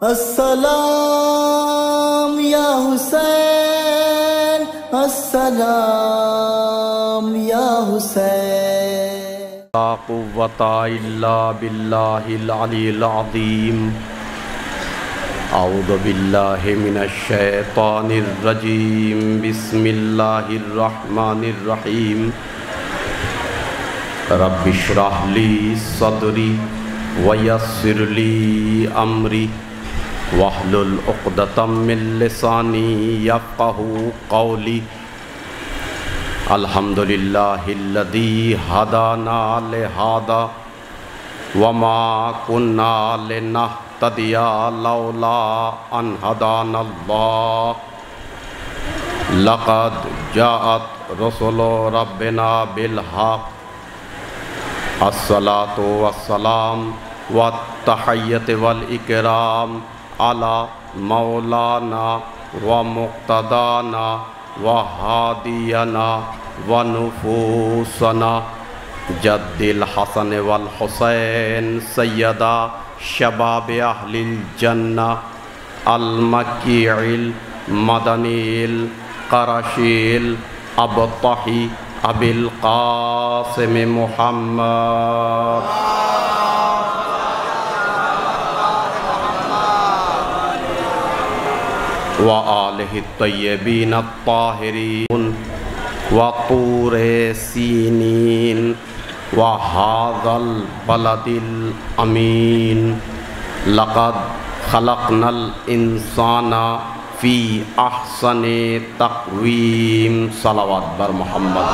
अस्सलाम या हुसैन, अस्सलाम या हुसैन। ला कुव्वता इल्ला बिल्लाहिल अलील अज़ीम। औज़ु बिल्लाहि मिनश शैतानिर रजीम। बिस्मिल्लाहिर रहमानिर रहीम। रब्बि इश्रह ली सदरी वयस्सिर ली अमरी वहलुल उक़दतम मिन लिसानी यफ़क़हू क़ौली। अल्हम्दुलिल्लाहिल्लज़ी हदाना लिहादा वमा कुन्ना लिनहतदिया लौला अन हदानल्लाह। लक़द जाअत रुसुलु रब्बिना बिल हक़। अस्सलातु वस्सलाम वत्तहिय्यतु वल इकराम अला मौलाना व मुक़्तदाना व हादियना व नुफूसना जद्दिल हसन वल हुसैन सय्यदा शबाब अहलिल जन्ना अल मक्कीइल मदनील क़रशील अबतही अबिल क़ासिम मुहम्मद व आलिहि तय्यबीन अत्ताहिरीन व तूरे सीनीन व हाज़ल बलदिल अमीन। लक़द खलक़नल इंसाना फ़ी अहसनि तक़वीम। सलावत बर मोहम्मद।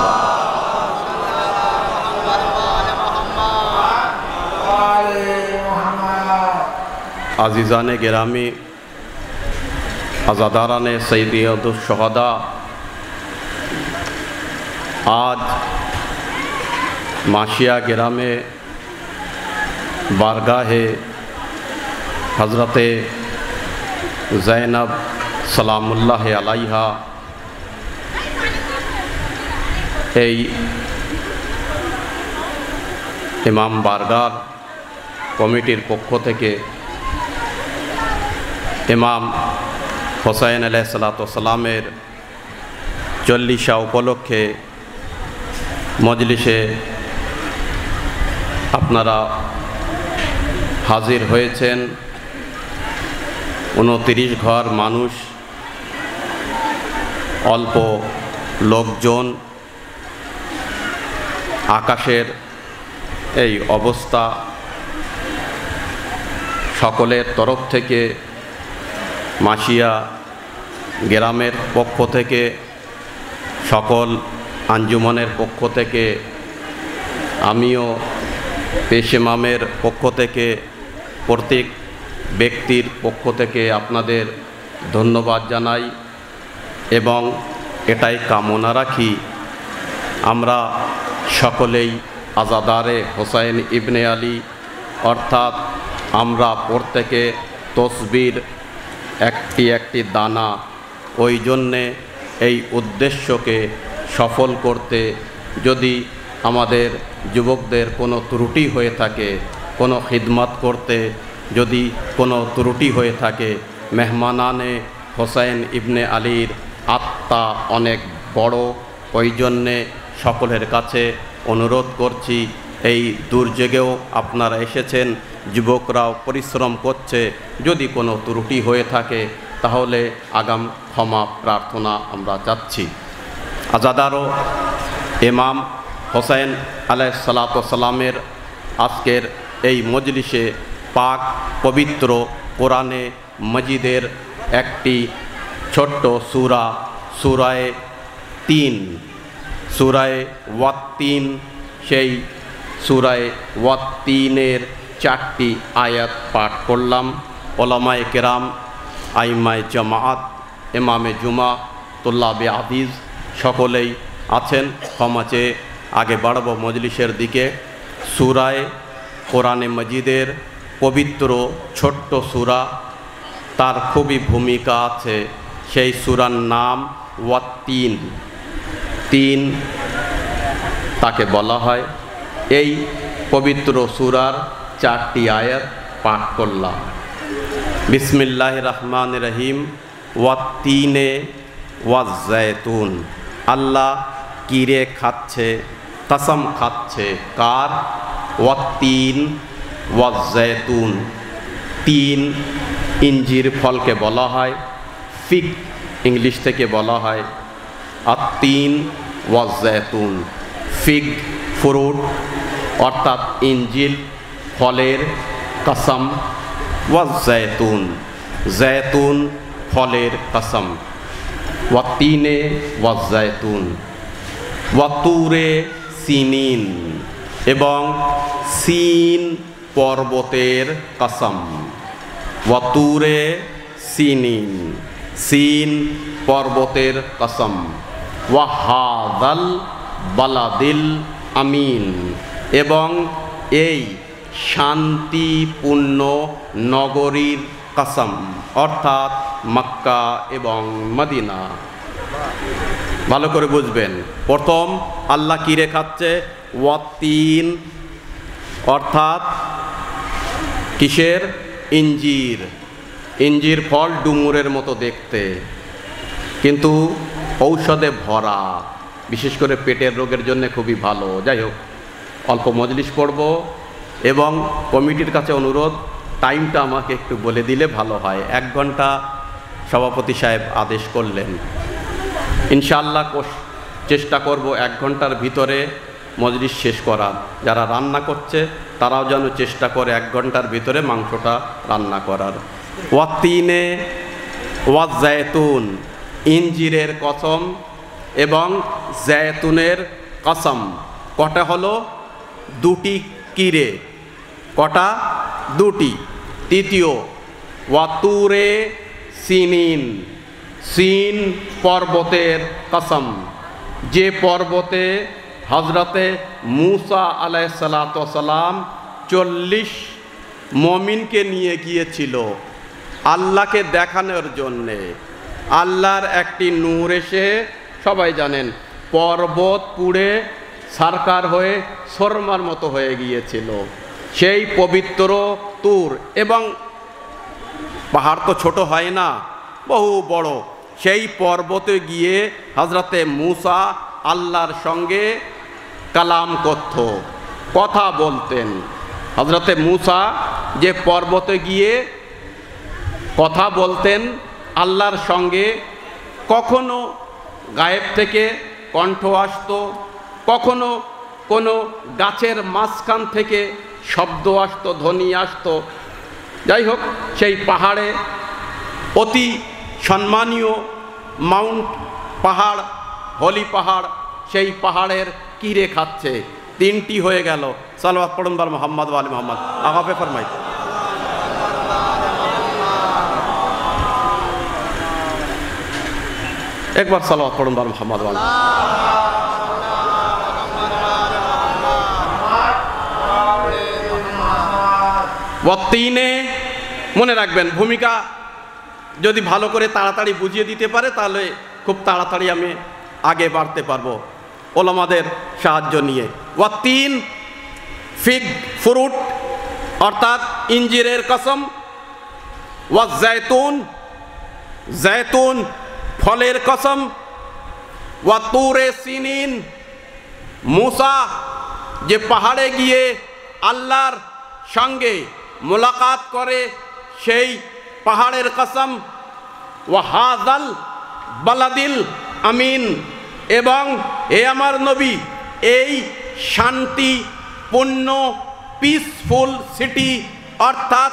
अज़ीज़ाने गिरामी, अज़ादाराने सय्यदुश शुहदा, आज माशिया गिरामे बारगाहे हज़रते ज़ैनब सलामुल्लाह अलैहा এই ইমাম বারগার কমিটির পক্ষ থেকে ইমাম হোসাইন আলাইহিসসালামের 40শা উপলক্ষে মজলিসে আপনারা হাজির হয়েছেন। 29 ঘর মানুষ, অল্প লোকজন, আকাশের এই অবস্থা, সকলের তরফ থেকে মাশিয়া গ্রামের পক্ষ থেকে, সকল আঞ্জুমানের পক্ষ থেকে, আমিও পেশ ইমামের পক্ষ থেকে, প্রত্যেক ব্যক্তির পক্ষ থেকে আপনাদের ধন্যবাদ জানাই এবং এটাই কামনা রাখি আমরা সকলেই আজাদারে হোসাইন ইবনে আলী, অর্থাৎ আমরা প্রত্যেকে তসবির একটি একটি দানা, ওই জন্যে এই উদ্দেশ্যকে সফল করতে যদি আমাদের যুবকদের কোনো ত্রুটি হয়ে থাকে, কোনো খিদমত করতে যদি কোনো ত্রুটি হয়ে থাকে, মেহমানানে হোসাইন ইবনে আলীর আত্মা অনেক বড়, ওই জন্যে সকলের কাছে অনুরোধ করছি, এই দুর্যোগেও আপনারা এসেছেন, যুবকরাও পরিশ্রম করছে, যদি কোনো ত্রুটি হয়ে থাকে তাহলে আগাম ক্ষমা প্রার্থনা আমরা চাচ্ছি। আজাদারও ইমাম হোসাইন আলাইহিসসালামের আজকের এই মজলিসে পাক পবিত্র কোরআনে মজিদের একটি ছোট্ট সূরা, সূরায়ে 3, সূরায়ে ওয়াত-তিন, সেই সূরায়ে ওয়াত-তিনের 4টি আয়াত পাঠ করলাম। ওলামায়ে কেরাম, আইম্মায়ে জামাআত, ইমামে জুমা, তুল্লাবে হাদিস সকলেই আছেন। ক্ষমা চেয়ে আগে বাড়ব মজলিসের দিকে। সূরায়ে কোরআনে মজিদের পবিত্র ছোট্ট সূরা, তার খুবই ভূমিকা আছে। সেই সূরার নাম ওয়াত-তিন, 3 তাকে বলা হয়। এই পবিত্র সূরার 4টি আয়াত পাঠ করলাম। বিসমিল্লাহির রহমানির রহিম। ওয়াত্তিনে ওয়াজ্জাইতুন, আল্লাহ কিরে খাচ্ছে, কসম খাচ্ছে কার? ওয়াত্তিন ওয়াজ্জাইতুন। তিন ইঞ্জির ফলকে বলা হয় ফিগ, ইংলিশ থেকে বলা হয় আত্তিন ওয়াজ্জাইতুন। ফিগ ফ্রুট অর্থাৎ ইঞ্জিল ফলের কসম, ওয়াজ্জাইতুন জৈতুন ফলের কসম। ওয়াত্তিনে ওয়াজ্জাইতুন ওয়াতুরে সিনিন, এবং সিন পর্বতের কসম। ওয়াতুরে সিনিন, সিন পর্বতের কসম। ওয়াহাদাল বালাদিল আমিন, এবং এই শান্তিপূর্ণ নগরীর কসম, অর্থাৎ মক্কা এবং মদিনা। ভালো করে বুঝবেন। প্রথম আল্লাহ কি রেখাচ্ছে? ওয়াত্তিন অর্থাৎ কিসের? ইঞ্জির। ইঞ্জির ফল ডুমুরের মতো দেখতে, কিন্তু ঔষধে ভরা, বিশেষ করে পেটের রোগের জন্য খুবই ভালো। যাই হোক, অল্প মজলিস পড়ব, এবং কমিটির কাছে অনুরোধ, টাইমটা আমাকে একটু বলে দিলে ভালো হয়। 1 ঘন্টা সভাপতি সাহেব আদেশ করলেন। ইনশাআল্লাহ চেষ্টা করব 1 ঘন্টার ভিতরে মজলিস শেষ করার। যারা রান্না করছে তারাও যেন চেষ্টা করে 1 ঘন্টার ভিতরে মাংসটা রান্না করার। ওয়াত্তিনে ওয়াজ্জাইতুন, ইঞ্জিরের কসম এবং জায়তুনের কসম। কটা হলো? 2টি কিরে। কটা? 2টি। তৃতীয় ওয়াতুরে সিনিন, সিন পর্বতের কসম, যে পর্বতে হজরতে মুসা আলাইহিসসালাম 40 মুমিনকে নিয়ে গিয়েছিল আল্লাহকে দেখানোর জন্যে। আল্লাহর একটি নূর এসে, সবাই জানেন, পর্বত পুড়ে সারকার হয়ে শর্মার মতো হয়ে গিয়েছিল। সেই পবিত্র তুর, এবং পাহাড় তো ছোট হয় না, বহু বড়। সেই পর্বতে গিয়ে হজরতে মুসা আল্লাহর সঙ্গে কালাম করত, কথা বলতেন। হজরতে মুসা যে পর্বতে গিয়ে কথা বলতেন আল্লাহর সঙ্গে, কখনো গায়েব থেকে কণ্ঠ আসতো, কখনো কোনো গাছের মাঝখান থেকে শব্দ আসতো, ধ্বনি আসতো। যাই হোক, সেই পাহাড়ে অতি সম্মানীয় মাউন্ট পাহাড়, হলি পাহাড়, সেই পাহাড়ের কিরে খাচ্ছে। 3টি হয়ে গেল। সালাওয়াত পড়ুন বার মোহাম্মদ ওয়া আলি মোহাম্মদ। আগাপে ফরমাই। একবার সালাওয়াত পড়ুন বার মোহাম্মদ ওয়া আলি। ওয়াত্তিনে, মনে রাখবেন, ভূমিকা যদি ভালো করে তাড়াতাড়ি বুঝিয়ে দিতে পারে তাহলে খুব তাড়াতাড়ি আমি আগে বাড়তে পারবো ওলামাদের সাহায্য নিয়ে। ওয়াত্তিন ফিগ ফ্রুট অর্থাৎ ইঞ্জিরের কসম। ওয়াজ্জাইতুন জৈতুন ফলের কসম। ওয়াতুরে সিনিন, মুসা যে পাহাড়ে গিয়ে আল্লাহর সঙ্গে মোলাকাত করে সেই পাহাড়ের কসম। ওয়াহাদাল বালাদিল আমিন, এবং এ আমার নবী, এই শান্তিপূর্ণ পিসফুল সিটি অর্থাৎ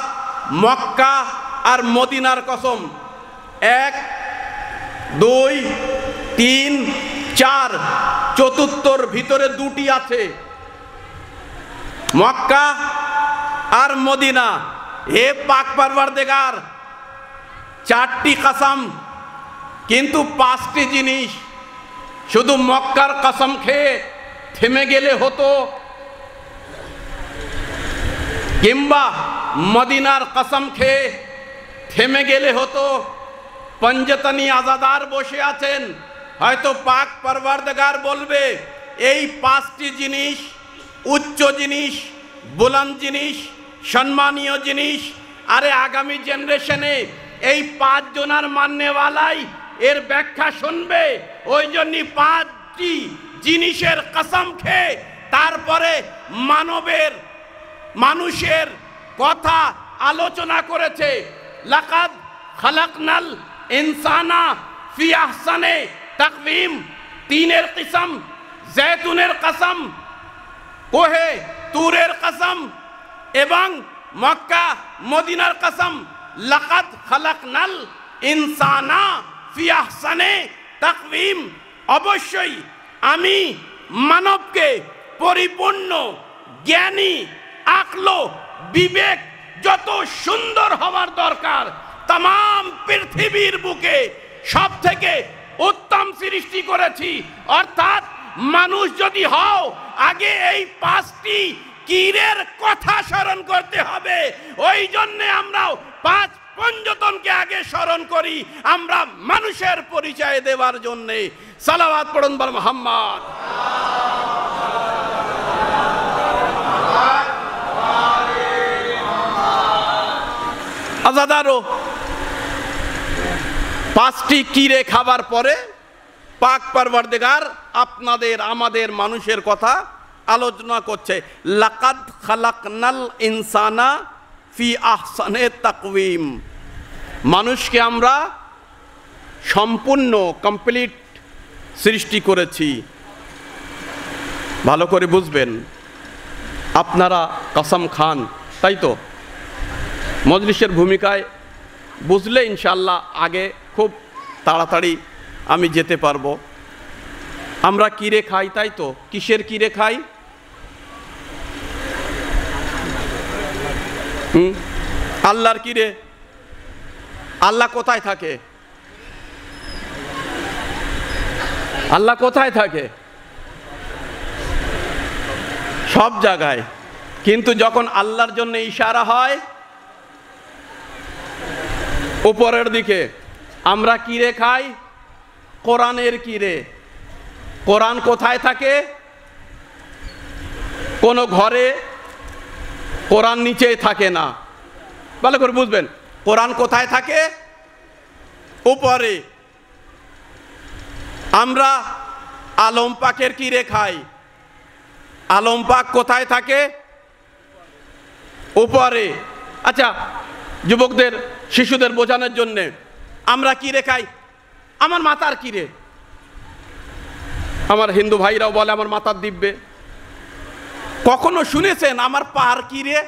মক্কা আর মদিনার কসম। 1, 2, 3, 4, চতুর্থর ভিতরে 2টি আছে, মক্কা আর মদিনা। হে পাক পরওয়ারদিগার, 4টি কসম, কিন্তু 5টি জিনিস। শুধু মক্কার কসম খেয়ে থেমে গেলে হতো, কিংবা মদিনার কসম খেয়ে থেমে গেলে হতো। পঞ্জতনি আজাদার বসে আছেন, হয়তো পাক পরওয়ারদিগার বলবে এই 5টি জিনিস, উচ্চ জিনিস, বুলন্দ জিনিস, সম্মানীয় জিনিস আরে আগামী জেনারেশনে এই 5 জনার মাননেওয়ালাই এর ব্যাখ্যা শুনবে। ওই জন্যই 5টি জিনিসের কসম খেয়ে তারপরে মানুষের কথা আলোচনা করেছে। লাকাদ খালাকনাল ইনসানা ফি আহসানে তাকওয়িম, তিনের কসম, জৈতুনের কসম, কোহে তুরের কসম এবং মক্কা মদিনার কসম। লাকাদ খালাকনাল ইনসানা ফি আহসানে তাকওয়িম, অবশ্যই আমি মানবকে পরিপূর্ণ জ্ঞানী, আকলো, বিবেক যত সুন্দর হওয়ার দরকার तमाम পৃথিবীর বুকে সব থেকে উত্তম সৃষ্টি করেছি। অর্থাৎ মানুষ যদি হও, আগে এই 5টি কিরের কথা স্মরণ করতে হবে। ওই জন্য আমরাও 5 পঞ্চতনকে আগে স্মরণ করি, আমরা মানুষের পরিচয় দেওয়ার জন্য। সালাওয়াত পড়ুন বল মুহাম্মদ। আজাদারো 5টি কিরে খাবার পরে পাক পরওয়ারদিগার আপনাদের আমাদের মানুষের কথা আলোচনা করছে। লাকাদ খালাকনাল ইনসানা ফি আহসানে তাকওয়িম, মানুষকে আমরা সম্পূর্ণ কমপ্লিট সৃষ্টি করেছি। ভালো করে বুঝবেন, আপনারা কসম খান, তাই তো? মজলিসের ভূমিকায় বুঝলে ইনশাআল্লাহ আগে খুব তাড়াতাড়ি আমি যেতে পারবো। আমরা কিরে খাই, তাই তো? কিসের কিরে খাই? আল্লাহর কিরে। আল্লাহ কোথায় থাকে? আল্লাহ কোথায় থাকে? সব জায়গায়। কিন্তু যখন আল্লাহর জন্য ইশারা হয় উপরের দিকে, আমরা কিরে খাই? কোরআনের কিরে। কোরআন কোথায় থাকে? কোনো ঘরে কোরআন নিচেই থাকে না। ভালো করে বুঝবেন, কোরআন কোথায় থাকে? উপরে। আমরা আলম পাকের কিরে খাই। আলম পাক কোথায় থাকে? উপরে। আচ্ছা, যুবকদের শিশুদের বোঝানোর জন্যে, আমরা কিরে খাই? আমার মাথার কিরে। আমার হিন্দু ভাইরাও বলে আমার মাথার দিব্যে। কখনো শুনেছেন আমার পার কিরে?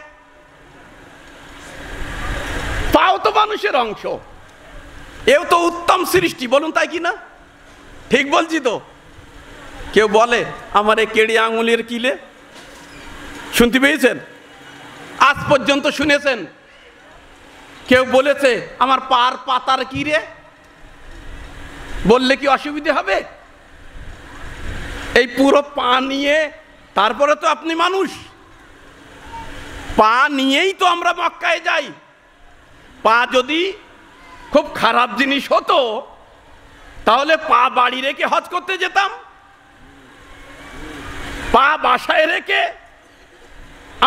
পাও তো মানুষের অংশ, এও তো উত্তম সৃষ্টি, বলুন তাই কি না? ঠিক বলছি তো? কেউ বলে আমার এই কেড়ি আঙুলের কিলে, শুনতে পেয়েছেন? আজ পর্যন্ত শুনেছেন কেউ বলেছে আমার পার পাতার কিরে? বললে কি অসুবিধে হবে? এই পুরো পা নিয়ে, তারপরে তো আপনি মানুষ, পা নিয়েই তো আমরা মক্কায় যাই। পা যদি খুব খারাপ জিনিস হতো তাহলে পা বাড়ি রেখে হজ করতে যেতাম। পা বাসায় রেখে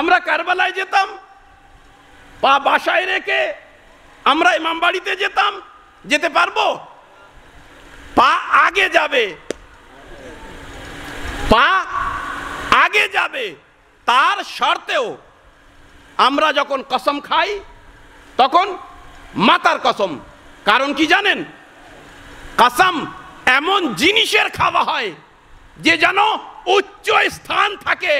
আমরা কারবালায় যেতাম। পা বাসায় রেখে আমরা ইমাম বাড়িতে যেতাম। যেতে পারবো? পা আগে যাবে, পা আগে যাবে। তার শর্তেও আমরা যখন কসম খাই তখন মাতার কসম। কারণ কি জানেন? কসম এমন জিনিসের খাওয়া হয় যে যেন উচ্চ স্থান থাকে,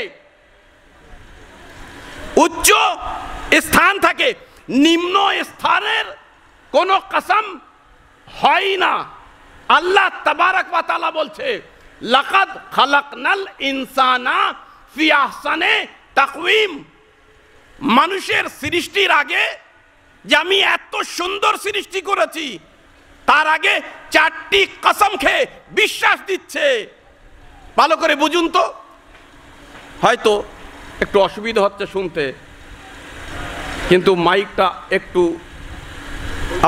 উচ্চ স্থান থাকে, নিম্ন স্থানের কোনো কসম হয় না। আল্লাহ তাবারক ওয়া তাআলা বলছে লাকাদ খালাকনাল ইনসানা ফি আহসানে তাকওয়িম, মানুষের সৃষ্টির আগে যে আমি এত সুন্দর সৃষ্টি করেছি, তার আগে 4টি কসম খেয়ে বিশ্বাস দিচ্ছে। ভালো করে বুঝুন তো। হয়তো একটু অসুবিধা হচ্ছে শুনতে, কিন্তু মাইকটা একটু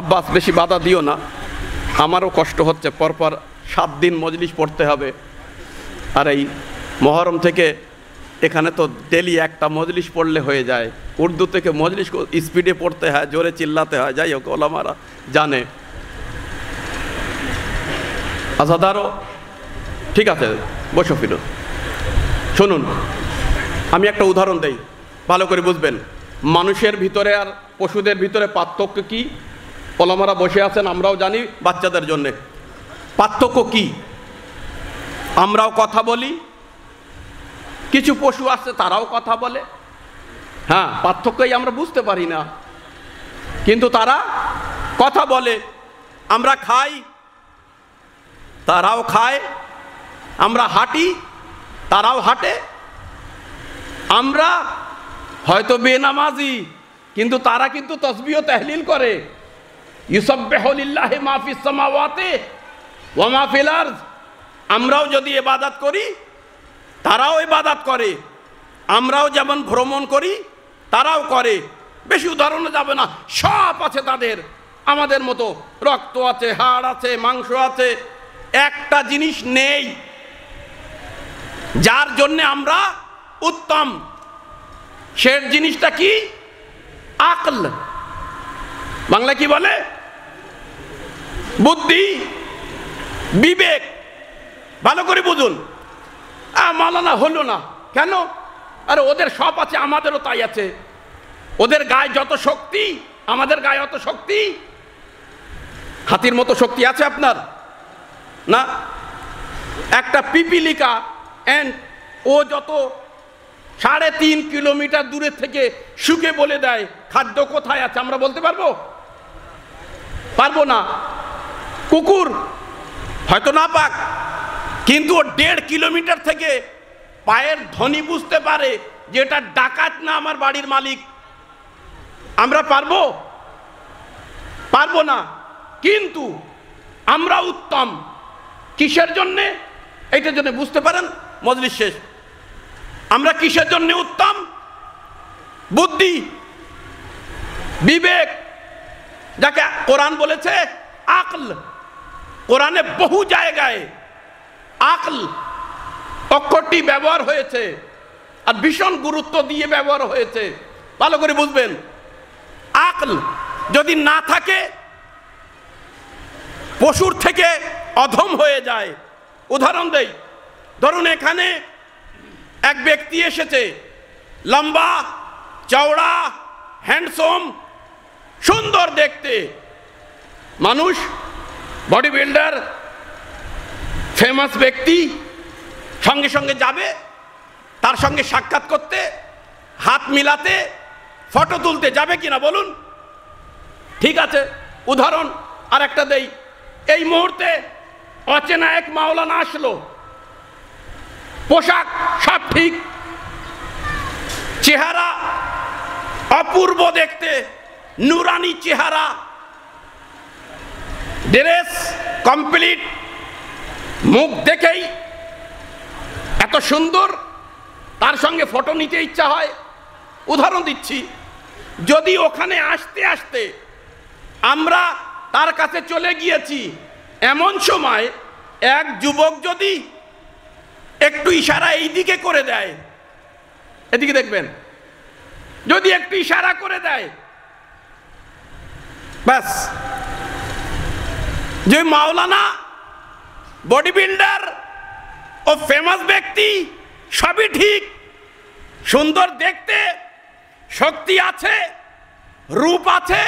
আব্বাস বেশি বাধা দিও না, আমারও কষ্ট হচ্ছে। পরপর 7 দিন মজলিস পড়তে হবে, আর এই মহরম থেকে এখানে তো ডেলি একটা মজলিস পড়লে হয়ে যায়, উর্দু থেকে মজলিস স্পিডে পড়তে হয়, জোরে চিল্লাতে হয়, যাই হোক ওলামারা জানে। আজাদারও ঠিক আছে, বসো ফিরুন। শুনুন, আমি একটা উদাহরণ দেই, ভালো করে বুঝবেন। মানুষের ভিতরে আর পশুদের ভিতরে পার্থক্য কি? ওলামারা বসে আছেন, আমরাও জানি, বাচ্চাদের জন্যে পার্থক্য কি? আমরাও কথা বলি, কিছু পশু আছে তারাও কথা বলে। হ্যাঁ, পার্থক্যই আমরা বুঝতে পারি না, কিন্তু তারা কথা বলে। আমরা খাই, তারাও খায়। আমরা হাঁটি, তারাও হাঁটে। আমরা হয়তো বেনামাজি, কিন্তু তারা কিন্তু তাসবিহ তাহলিল করে। ইউসাব্বিহু লিল্লাহি মা ফিস সামাওয়াতি ওয়া মা ফিল আরদ। আমরাও যদি ইবাদত করি, তারাও ইবাদত করে। আমরাও যেমন ভ্রমণ করি, তারাও করে। বেশি উদাহরণে যাবে না, সব আছে তাদের, আমাদের মতো। রক্ত আছে, হাড় আছে, মাংস আছে। একটা জিনিস নেই যার জন্য আমরা উত্তম, সে জিনিসটা কি? আকল। বাংলা কি বলে? বুদ্ধি, বিবেক। ভালো করে বুঝুন। মাওলানা হলো না কেন? আরে ওদের সব আছে, আমাদেরও তাই আছে। ওদের গায়ে যত শক্তি, আমাদের গায়ে অত শক্তি। হাতির মতো শক্তি আছে আপনার? না। একটা পিপিলিকা এন্ড ও যত 3.5 কিলোমিটার দূরে থেকে শুকে বলে দেয় খাদ্য কোথায় আছে, আমরা বলতে পারবো? পারবো না। কুকুর হয়তো না পাক, কিন্তু ও 1.5 কিলোমিটার থেকে পায়ের ধ্বনি বুঝতে পারে যে এটা ডাকাত না আমার বাড়ির মালিক। আমরা পারবো? পারবো না। কিন্তু আমরা উত্তম কিসের জন্যে? এইটার জন্য বুঝতে পারেন, মজলিস শেষ। আমরা কিসের জন্য উত্তম? বুদ্ধি, বিবেক, যাকে কোরআন বলেছে আকল। কোরআনে বহু জায়গায় আকল অক্ষরটি ব্যবহার হয়েছে, আর ভীষণ গুরুত্ব দিয়ে ব্যবহার হয়েছে। ভালো করে বুঝবেন। আকল যদি না থাকে, পশুর থেকে অধম হয়ে যায়। উদাহরণ দেই, ধরুন এখানে এক ব্যক্তি এসেছে, লম্বা চওড়া, হ্যান্ডসম, সুন্দর দেখতে মানুষ, বডি বিল্ডার, ফেমাস ব্যক্তি। সঙ্গে সঙ্গে যাবে তার সঙ্গে সাক্ষাৎ করতে, হাত মিলাতে, ফটো তুলতে, যাবে কিনা বলুন? ঠিক আছে, উদাহরণ আর একটা দেই। এই মুহূর্তে অচেনা এক মাওলানা আসলো, পোশাক সব ঠিক, চেহারা অপূর্ব দেখতে, নুরানি চেহারা, ড্রেস কমপ্লিট, মুখ দেখেই এত সুন্দর, তার সঙ্গে ফটো নিতে ইচ্ছা হয়। উদাহরণ দিচ্ছি, যদি ওখানে আসতে আসতে আমরা তার কাছে চলে গিয়েছি, এমন সময় এক যুবক যদি একটু ইশারা এই দিকে করে দেয়, এদিকে দেখবেন, যদি একটু ইশারা করে দেয়, ব্যাস, যে মাওলানা, বডি বিল্ডার ও ফেমাস ব্যক্তি, সবই ঠিক, সুন্দর দেখতে, শক্তি আছে, রূপ আছে,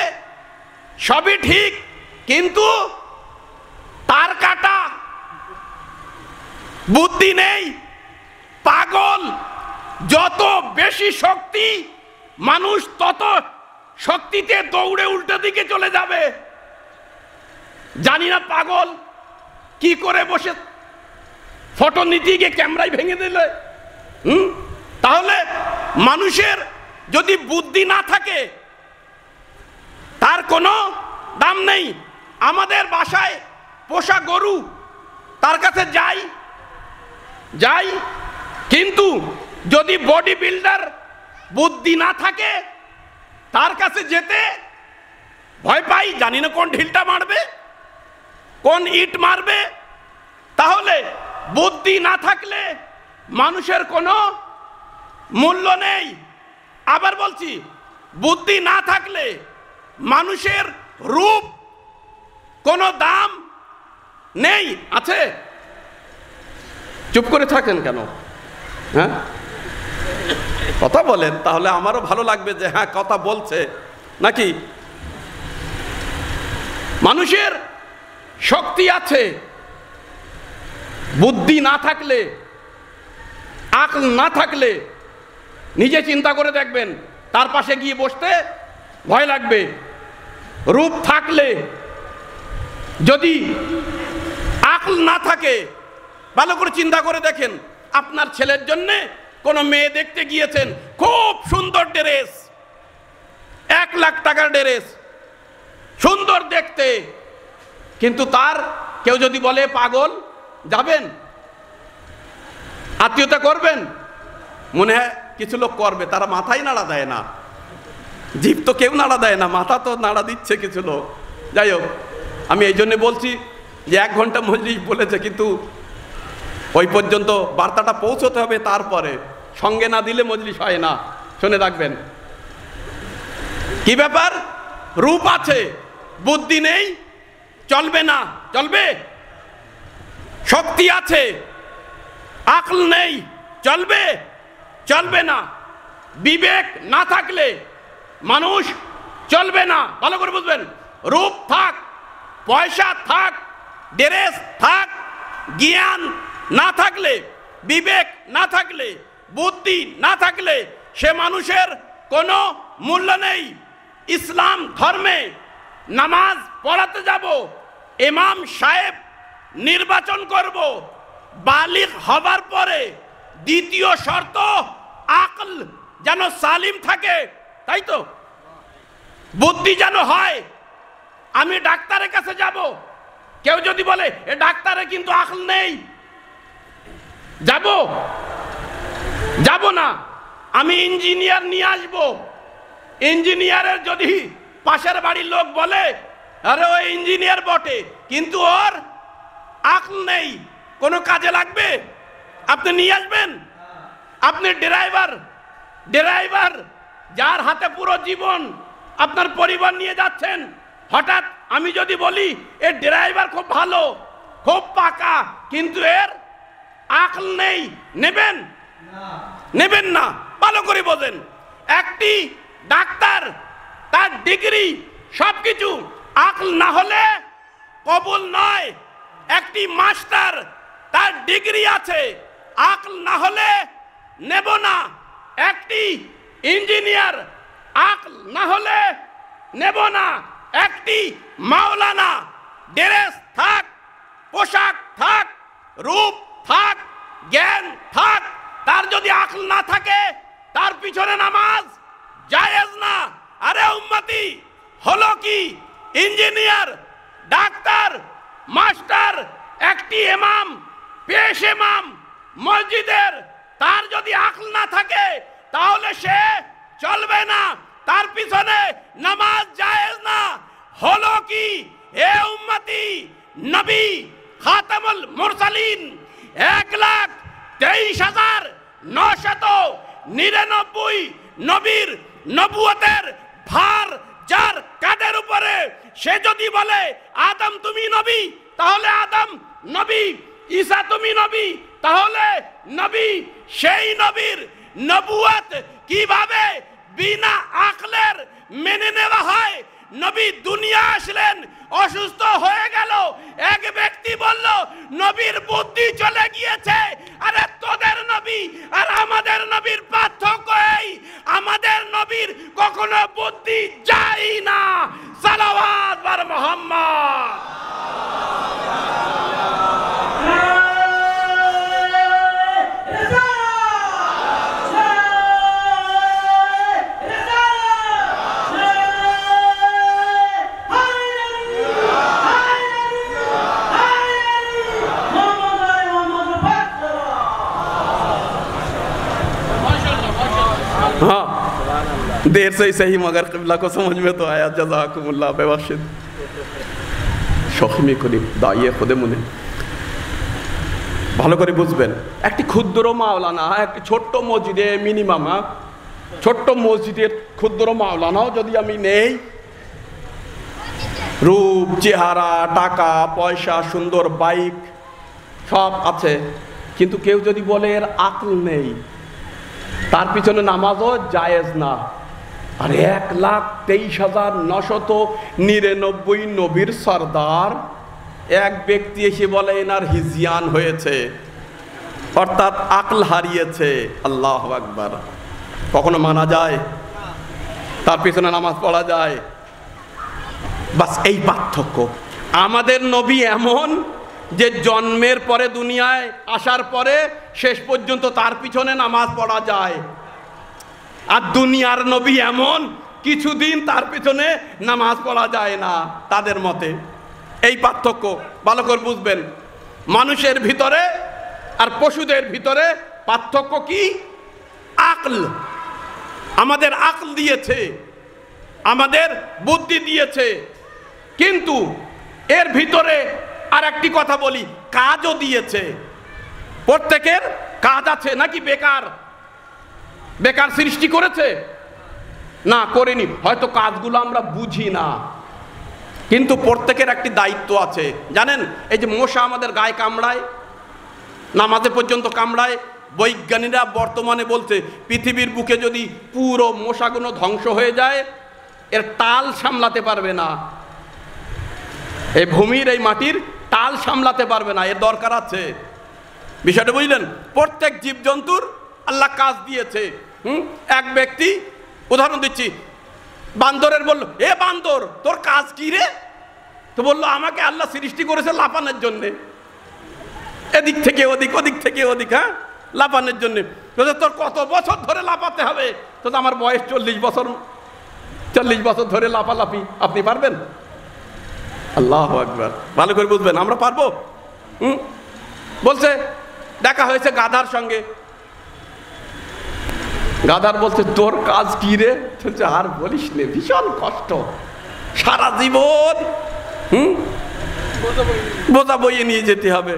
সবই ঠিক, কিন্তু তার কাটা, বুদ্ধি নেই, পাগল। যত বেশি শক্তি, মানুষ তত শক্তিতে দৌড়ে উল্টো দিকে চলে যাবে। জানি না পাগল কি করে বসে ফটো নিতে গিয়ে ক্যামেরায় ভেঙে দিলে। তাহলে মানুষের যদি বুদ্ধি না থাকে, তার কোনো দাম নেই। আমাদের বাসায় পোষা গরু, তার কাছে যাই, কিন্তু যদি বডি বিল্ডার বুদ্ধি না থাকে, তার কাছে যেতে ভয় পাই, জানি না কোন ঢিলটা মারবে, কোন ইট মারবে। তাহলে বুদ্ধি না থাকলে মানুষের কোনো মূল্য নেই। আবার বলছি, বুদ্ধি না থাকলে মানুষের রূপ কোনো দাম নেই। আছে? চুপ করে থাকেন কেন? হ্যাঁ, কথা বলেন, তাহলে আমারও ভালো লাগবে যে হ্যাঁ কথা বলছে নাকি। মানুষের শক্তি আছে, বুদ্ধি না থাকলে, আকল না থাকলে, নিজে চিন্তা করে দেখবেন, তার পাশে গিয়ে বসতে ভয় লাগবে। রূপ থাকলে, যদি আকল না থাকে, ভালো করে চিন্তা করে দেখেন, আপনার ছেলের জন্য কোনো মেয়ে দেখতে গিয়েছেন, খুব সুন্দর ড্রেস, 1 লাখ টাকার ড্রেস, সুন্দর দেখতে, কিন্তু তার কেউ যদি বলে পাগল, যাবেন? আত্মীয়তা করবেন? মনে হয় কিছু লোক করবে, তারা মাথায় নাড়া দেয় না, জিভ তো কেউ নাড়া দেয় না, মাথা তো নাড়া দিচ্ছে কিছু লোক। যাই হোক, আমি এই জন্য বলছি যে 1 ঘন্টা মজলিস বলেছে, কিন্তু ওই পর্যন্ত বার্তাটা পৌঁছতে হবে, তারপরে সঙ্গে না দিলে মজলিস হয় না। শুনে রাখবেন, কি ব্যাপার? রূপ আছে, বুদ্ধি নেই, চলবে না। চলবে? শক্তি আছে, আকল নেই, চলবে? চলবে না। বিবেক না থাকলে মানুষ চলবে না। ভালো করে বুঝবেন, রূপ থাক, পয়সা থাক, ড্রেস থাক, জ্ঞান না থাকলে, বিবেক না থাকলে, বুদ্ধি না থাকলে সে মানুষের কোনো মূল্য নেই। ইসলাম ধর্মে নামাজ পড়াতে যাব, ইমাম সাহেব নির্বাচন করব, বালিগ হবার পরে দ্বিতীয় শর্ত আকল যেন সালিম থাকে, তাই তো? বুদ্ধি যেন হয়। আমি ডাক্তারের কাছে যাব, কেউ যদি বলে এ ডাক্তারে কিন্তু আকল নেই, যাব? যাব না। আমি ইঞ্জিনিয়ার নিয়ে আসবো, ইঞ্জিনিয়ারের যদি পাশের বাড়ির লোক বলে আরে ও ইঞ্জিনিয়ার বটে, কিন্তু ওর আকল নেই, কোনো কাজে লাগবে? আপনি নিয়ে আসবেন? আপনি ড্রাইভার যার হাতে পুরো জীবন, আপনার পরিবার নিয়ে যাচ্ছেন, হঠাৎ আমি যদি বলি এর ড্রাইভার খুব ভালো, খুব পাকা, কিন্তু এর আকল নেই, নেবেন? নেবেন না। ভালো করে বোঝেন, একটি ডাক্তার, তার ডিগ্রি সবকিছু, আকল না হলে কবুল নয়। একটি মাস্টার, তার ডিগ্রি আছে, আকল না হলে নেব না। একটি ইঞ্জিনিয়ার, আকল না হলে নেব না। একটি মাওলানা, ড্রেস থাক, পোশাক থাক, রূপ থাক, জ্ঞান থাক, তার যদি আকল না থাকে, তার পিছনে নামাজ জায়েজ না। আরে উম্মতি, হলো কি? ইঞ্জিনিয়ার, ডাক্তার, মাস্টার, একটি ইমাম, পেশ ইমাম মসজিদের, তার যদি আকল না থাকে তাহলে সে চলবে না, তার পিছনে নামাজ জায়েজ না। হলো কি? এ উম্মতি, নবী খাতামুল মুরসালিন 1,23,999 নবীর নবুয়তের ভার যার কাঁধের উপরে, সে যদি বলে আদম তুমি নবী, তাহলে আদম নবী, ঈসা তুমি নবী, তাহলে নবী। সেই নবীর নবুয়ত কিভাবে বিনা আকলের মেনে নেওয়া হয়? নবী দুনিয়া আসলেন, অসুস্থ হয়ে গেল, এক ব্যক্তি বলল নবীর বুদ্ধি চলে গিয়েছে। আরে তোদের নবী আর আমাদের নবীর পার্থক্য এই, আমাদের নবীর কখনো বুদ্ধি যায় না। সালাওয়াত বার মুহাম্মদ। हाँ, देर से ही सही मगर क़िबला को समझ में तो आया। जज़ाकुमुल्लाह बेवाशिद शौक़ में करीब दाइए खुदे मुने ভালো করে বুঝবেন, একটি ক্ষুদ্র মাওলানা, একটি ছোট্ট মসজিদে মিনিমাম, ছোট্ট মসজিদের ক্ষুদ্র মাওলানাও যদি আমি নেই, রূপ, চেহারা, টাকা পয়সা, সুন্দর বাইক সব আছে, কিন্তু কেউ যদি বলে এর আকল নেই, তার পিছনে নামাজও জায়েজ না। আর 1,23,999 নবীর সর্দার এক ব্যক্তি এসে বলে এনার হিজিয়ান হয়েছে, অর্থাৎ আকল হারিয়েছে। আল্লাহু আকবার। কখনো মানা যায়? তার পিছনে নামাজ পড়া যায়? বাস এই পার্থক্য। আমাদের নবী এমন যে জন্মের পরে, দুনিয়ায় আসার পরে শেষ পর্যন্ত তার পিছনে নামাজ পড়া যায়। আর দুনিয়ার নবী এমন কিছুদিন তার পিছনে নামাজ পড়া যায় না তাদের মতে। এই পার্থক্য ভালো করে বুঝবেন। মানুষের ভিতরে আর পশুদের ভিতরে পার্থক্য কি? আকল। আমাদের আকল দিয়েছে, আমাদের বুদ্ধি দিয়েছে, কিন্তু এর ভিতরে আর একটি কথা বলি, কাজও দিয়েছে। প্রত্যেকের কাজ আছে নাকি? বেকার বেকার সৃষ্টি করেছে? না, করেনি। হয়তো কাজগুলো আমরা বুঝি না, কিন্তু প্রত্যেকের একটি দায়িত্ব আছে। জানেন, এই যে মশা আমাদের গায়ে কামড়ায়, নামাজে পর্যন্ত কামড়ায়, বৈজ্ঞানিকরা বর্তমানে বলছে পৃথিবীর বুকে যদি পুরো মশাগুলো ধ্বংস হয়ে যায়, এর টাল সামলাতে পারবে না, এই ভূমির, এই মাটির টাল সামলাতে পারবে না। এর দরকার আছে। বিষয়টা বুঝলেন? প্রত্যেক জীবজন্তুর আল্লাহ কাজ দিয়েছে। এক ব্যক্তি, উদাহরণ দিচ্ছি, বান্দরের বলল, এ বান্দর, তোর কাজ কি রে? তো বললো, আমাকে আল্লাহ সৃষ্টি করেছে লাফানোর জন্যে, এদিক থেকে ওদিক, ওদিক থেকে ওদিক, হ্যাঁ, লাফানোর জন্যে। তোর কত বছর ধরে লাফাতে হবে? তো আমার বয়স 40 বছর, 40 বছর ধরে লাফালাফি, আপনি পারবেন? আল্লাহু আকবার। ভালো করে বুঝবেন, আমরা পারবো? বলছে, দেখা হয়েছে গাধার সঙ্গে। গাধার বলছে, তোর কাজ কি রে? বলছে, আর বলিস নে, ভীষণ কষ্ট, সারা জীবন বোঝা বইয়ে নিয়ে যেতে হবে।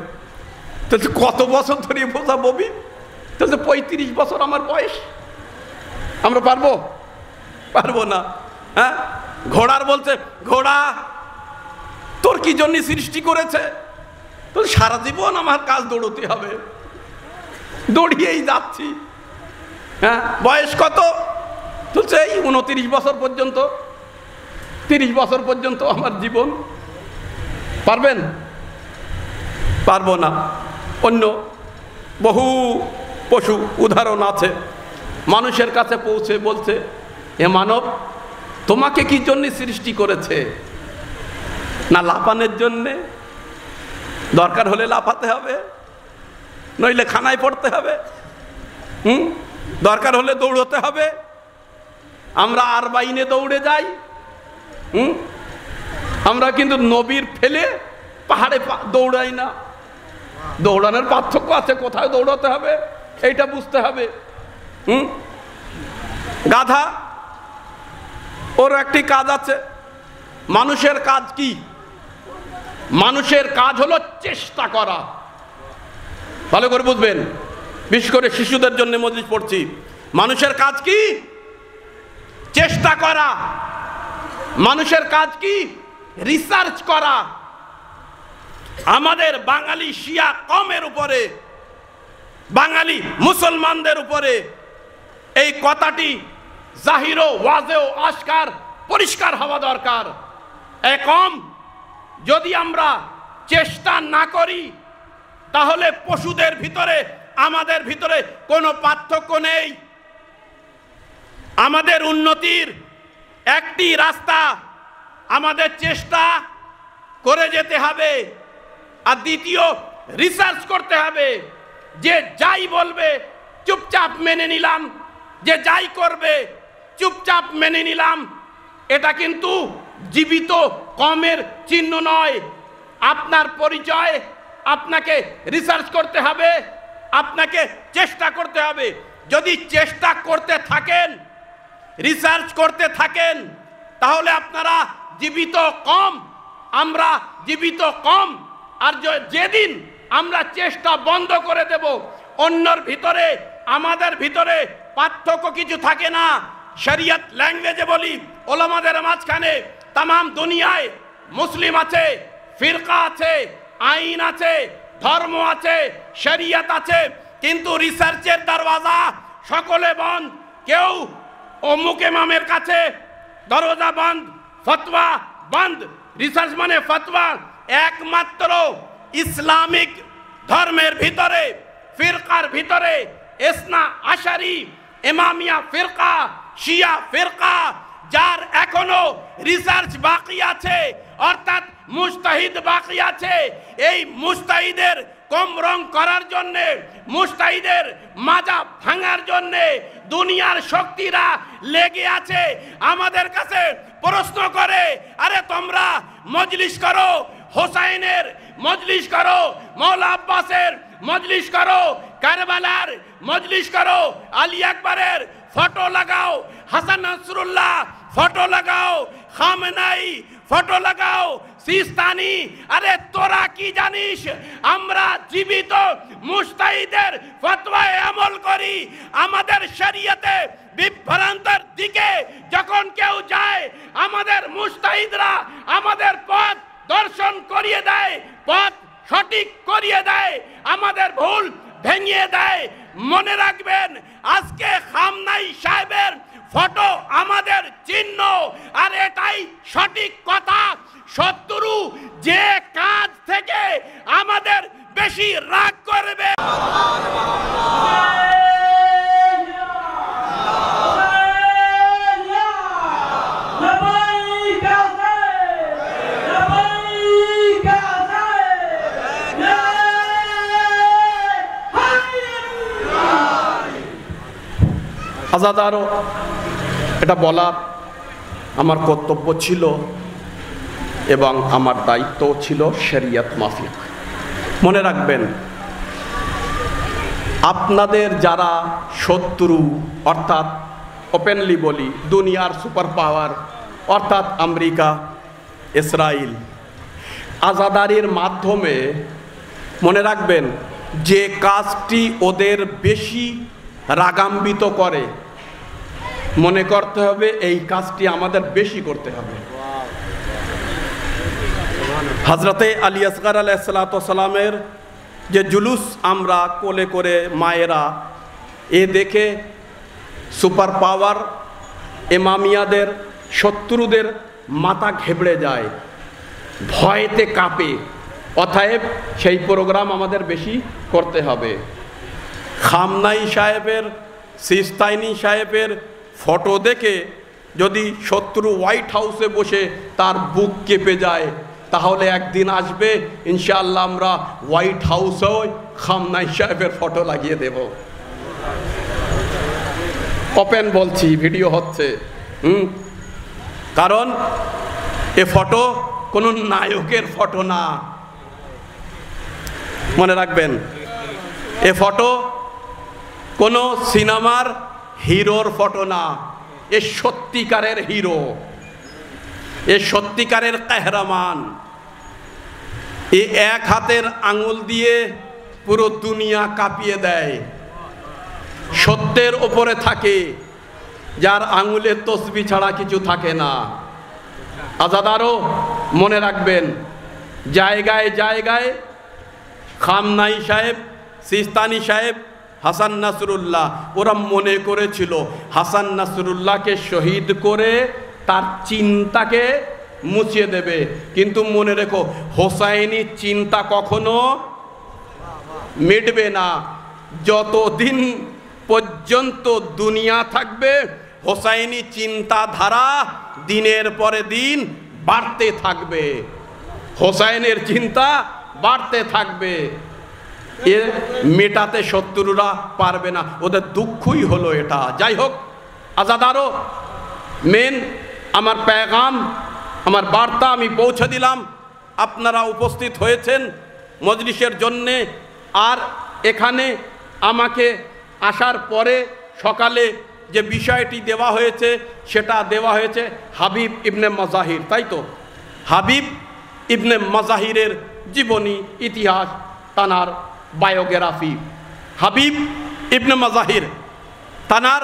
বলছে, কত বছর ধরে বোঝা ববি? বলছে, 35 বছর আমার বয়স। আমরা পারবো? পারবো না। হ্যাঁ, ঘোড়ার বলছে, ঘোড়া, তোর কি জন্য সৃষ্টি করেছে? তো সারা জীবন আমার কাজ দৌড়তে হবে, দৌড়িয়েই যাচ্ছি। হ্যাঁ, বয়স কত? বলছে, এই 29 বছর পর্যন্ত, 30 বছর পর্যন্ত আমার জীবন। পারবেন? পারবো না। অন্য বহু পশু উদাহরণ আছে, মানুষের কাছে পৌঁছে বলছে, এ মানব, তোমাকে কি জন্য সৃষ্টি করেছে? না লাফানোর জন্যে? দরকার হলে লাফাতে হবে, নইলে খানায় পড়তে হবে, দরকার হলে দৌড়তে হবে। আমরা আর বাইনে দৌড়ে যাই, আমরা কিন্তু নবীর ফেলে পাহাড়ে দৌড়াই না। দৌড়ানোর পার্থক্য আছে, কোথায় দৌড়াতে হবে এইটা বুঝতে হবে। গাধা, ওর একটি কাজ আছে। মানুষের কাজ কি? মানুষের কাজ হলো চেষ্টা করা। ভালো করে বুঝবেন, বিশেষ করে শিশুদের জন্য মজলিস পড়ছি। মানুষের কাজ কি? চেষ্টা করা। মানুষের কাজ কি? রিসার্চ করা। আমাদের বাঙালি শিয়া কমের উপরে, বাঙালি মুসলমানদের উপরে এই কথাটি জাহিরও ওয়াজেও আশকার পরিষ্কার হওয়া দরকার। কম যদি আমরা চেষ্টা না করি, তাহলে পশুদের ভিতরে আমাদের ভিতরে কোনো পার্থক্য নেই। আমাদের উন্নতির একটি রাস্তা, আমাদের চেষ্টা করে যেতে হবে। আর দ্বিতীয়, রিসার্চ করতে হবে। যে যাই বলবে চুপচাপ মেনে নিলাম, যে যাই করবে চুপচাপ মেনে নিলাম, এটা কিন্তু জীবিত কমের চিহ্ন নয়। আপনার পরিচয়, আপনাকে রিসার্চ করতে হবে, আপনাকে চেষ্টা করতে হবে। যদি চেষ্টা করতে থাকেন, রিসার্চ করতে থাকেন, তাহলে আপনারা জীবিত কম, আমরা জীবিত কম। আর যেদিন আমরা চেষ্টা বন্ধ করে দেব। অন্যর ভিতরে আমাদের ভিতরে পার্থক্য কিছু থাকে না। শরিয়ত ল্যাঙ্গুয়েজে বলি, ওলামাদের মাঝখানে তামাম দুনিয়ায় মুসলিম আছে, ফিরকা আছে, আইন আছে, ধর্ম আছে, শরিয়ত আছে, কিন্তু রিসার্চের দরওয়াজা সকলে বন্ধ। কেউ অমুক ইমামের কাছে দরওয়াজা বন্ধ, ফতোয়া বন্ধ। রিসার্চ মানে ফতোয়া। একমাত্র ইসলামিক ধর্মের ভিতরে, ফিরকার ভিতরে, ইসনা আশারি, ইমামিয়া ফিরকা, শিয়া ফিরকা, যার এখনো রিসার্চ বাকি আছে, অর্থাৎ মুস্তাহিদ বাকি আছে। এই মুস্তাহিদের কম রং করার জন্যে, মুস্তাহিদের মাজা ভাঙার জন্যে দুনিয়ার শক্তিরা লেগে আছে। আমাদের কাছে প্রশ্ন করে, আরে তোমরা মজলিস করো, হোসাইনের মজলিস করো, মৌলা আব্বাসের মজলিস করো, কারবালার মজলিস করো, আলী আকবরের ফটো লাগাও, হাসান নাসরুল্লাহ ফটো লাগাও, খামেনাই ফটো লাগাও, সিস্তানি। আরে তোরা কি জানিস আমরা জীবিত মুস্তাহিদের ফতোয়ায় আমল করি। আমাদের শরীয়তে বিভ্রান্তের দিকে যখন কেউ যায়, আমাদের মুস্তাহিদরা আমাদের পথ দর্শন করিয়ে দেয়, পথ সঠিক করিয়ে দেয়, আমাদের ভুল ভেঙিয়ে দেয়। মনে রাখবেন, আজকে খামনাই সাহেবের ফটো আমাদের চিহ্ন, আর এটাই সঠিক কথা। শত্রু যে কাজ থেকে আমাদের বেশি রাগ করবে, আজাদারও এটা বলার আমার কর্তব্য ছিল এবং আমার দায়িত্ব ছিল শরিয়ত মাফিক। মনে রাখবেন, আপনাদের যারা শত্রু, অর্থাৎ ওপেনলি বলি দুনিয়ার সুপার পাওয়ার, অর্থাৎ আমেরিকা, ইসরায়েল, আজাদারির মাধ্যমে মনে রাখবেন যে কাজটি ওদের বেশি রাগান্বিত করে, মনে করতে হবে এই কাজটি আমাদের বেশি করতে হবে। হযরতে আলী আসগর আলাইহিসসালামের যে জুলুস আমরা কোলে করে মায়েরা, এ দেখে সুপার পাওয়ার ইমামিয়াদের শত্রুদের মাথা ঘেবড়ে যায়, ভয়েতে কাঁপে। অতএব সেই প্রোগ্রাম আমাদের বেশি করতে হবে। খামনাই সাহেবের, সিস্তানি সাহেবের ফটো দেখে যদি শত্রু হোয়াইট হাউসে বসে তার বুক কেঁপে যায়, তাহলে একদিন আসবে ইনশাআল্লাহ আমরা হোয়াইট হাউসেও খামনাই সাহেবের ফটো লাগিয়ে দেব। ওপেন বলছি, ভিডিও হচ্ছে। কারণ এ ফটো কোনো নায়কের ফটো না, মনে রাখবেন। এ ফটো কোনো সিনেমার হিরোর ফটো না, এ সত্যিকারের হিরো, এ সত্যিকারের কাহরামান। এ এক হাতের আঙুল দিয়ে পুরো দুনিয়া কাঁপিয়ে দেয়, সত্যের ওপরে থাকে, যার আঙুলে তসবি ছাড়া কিছু থাকে না। আজাদারও মনে রাখবেন, জায়গায় জায়গায় খামনাই সাহেব, সিস্তানি সাহেব, হাসান নাসরুল্লাহ, ওরা মনে করেছিল হাসান নাসরুল্লাহকে শহীদ করে তার চিন্তাকে মুছিয়ে দেবে। কিন্তু মনে রেখো, হোসাইনি চিন্তা কখনো মিটবে না। যতদিন পর্যন্ত দুনিয়া থাকবে, হোসাইনি চিন্তাধারা দিনের পরে দিন বাড়তে থাকবে, হোসাইনের চিন্তা বাড়তে থাকবে। এ মেটাতে শত্রুরা পারবে না, ওদের দুঃখই হলো এটা। যাই হোক, আজাদারও মেন আমার পেগাম, আমার বার্তা আমি পৌঁছে দিলাম। আপনারা উপস্থিত হয়েছেন মজলিসের জন্যে। আর এখানে আমাকে আসার পরে সকালে যে বিষয়টি দেওয়া হয়েছে, সেটা দেওয়া হয়েছে হাবিব ইবনে মাজাহির, তাই তো? হাবিব ইবনে মাজাহিরের জীবনী, ইতিহাস তানার বায়োগ্রাফি। হাবিব ইবনে মাজাহির, তানার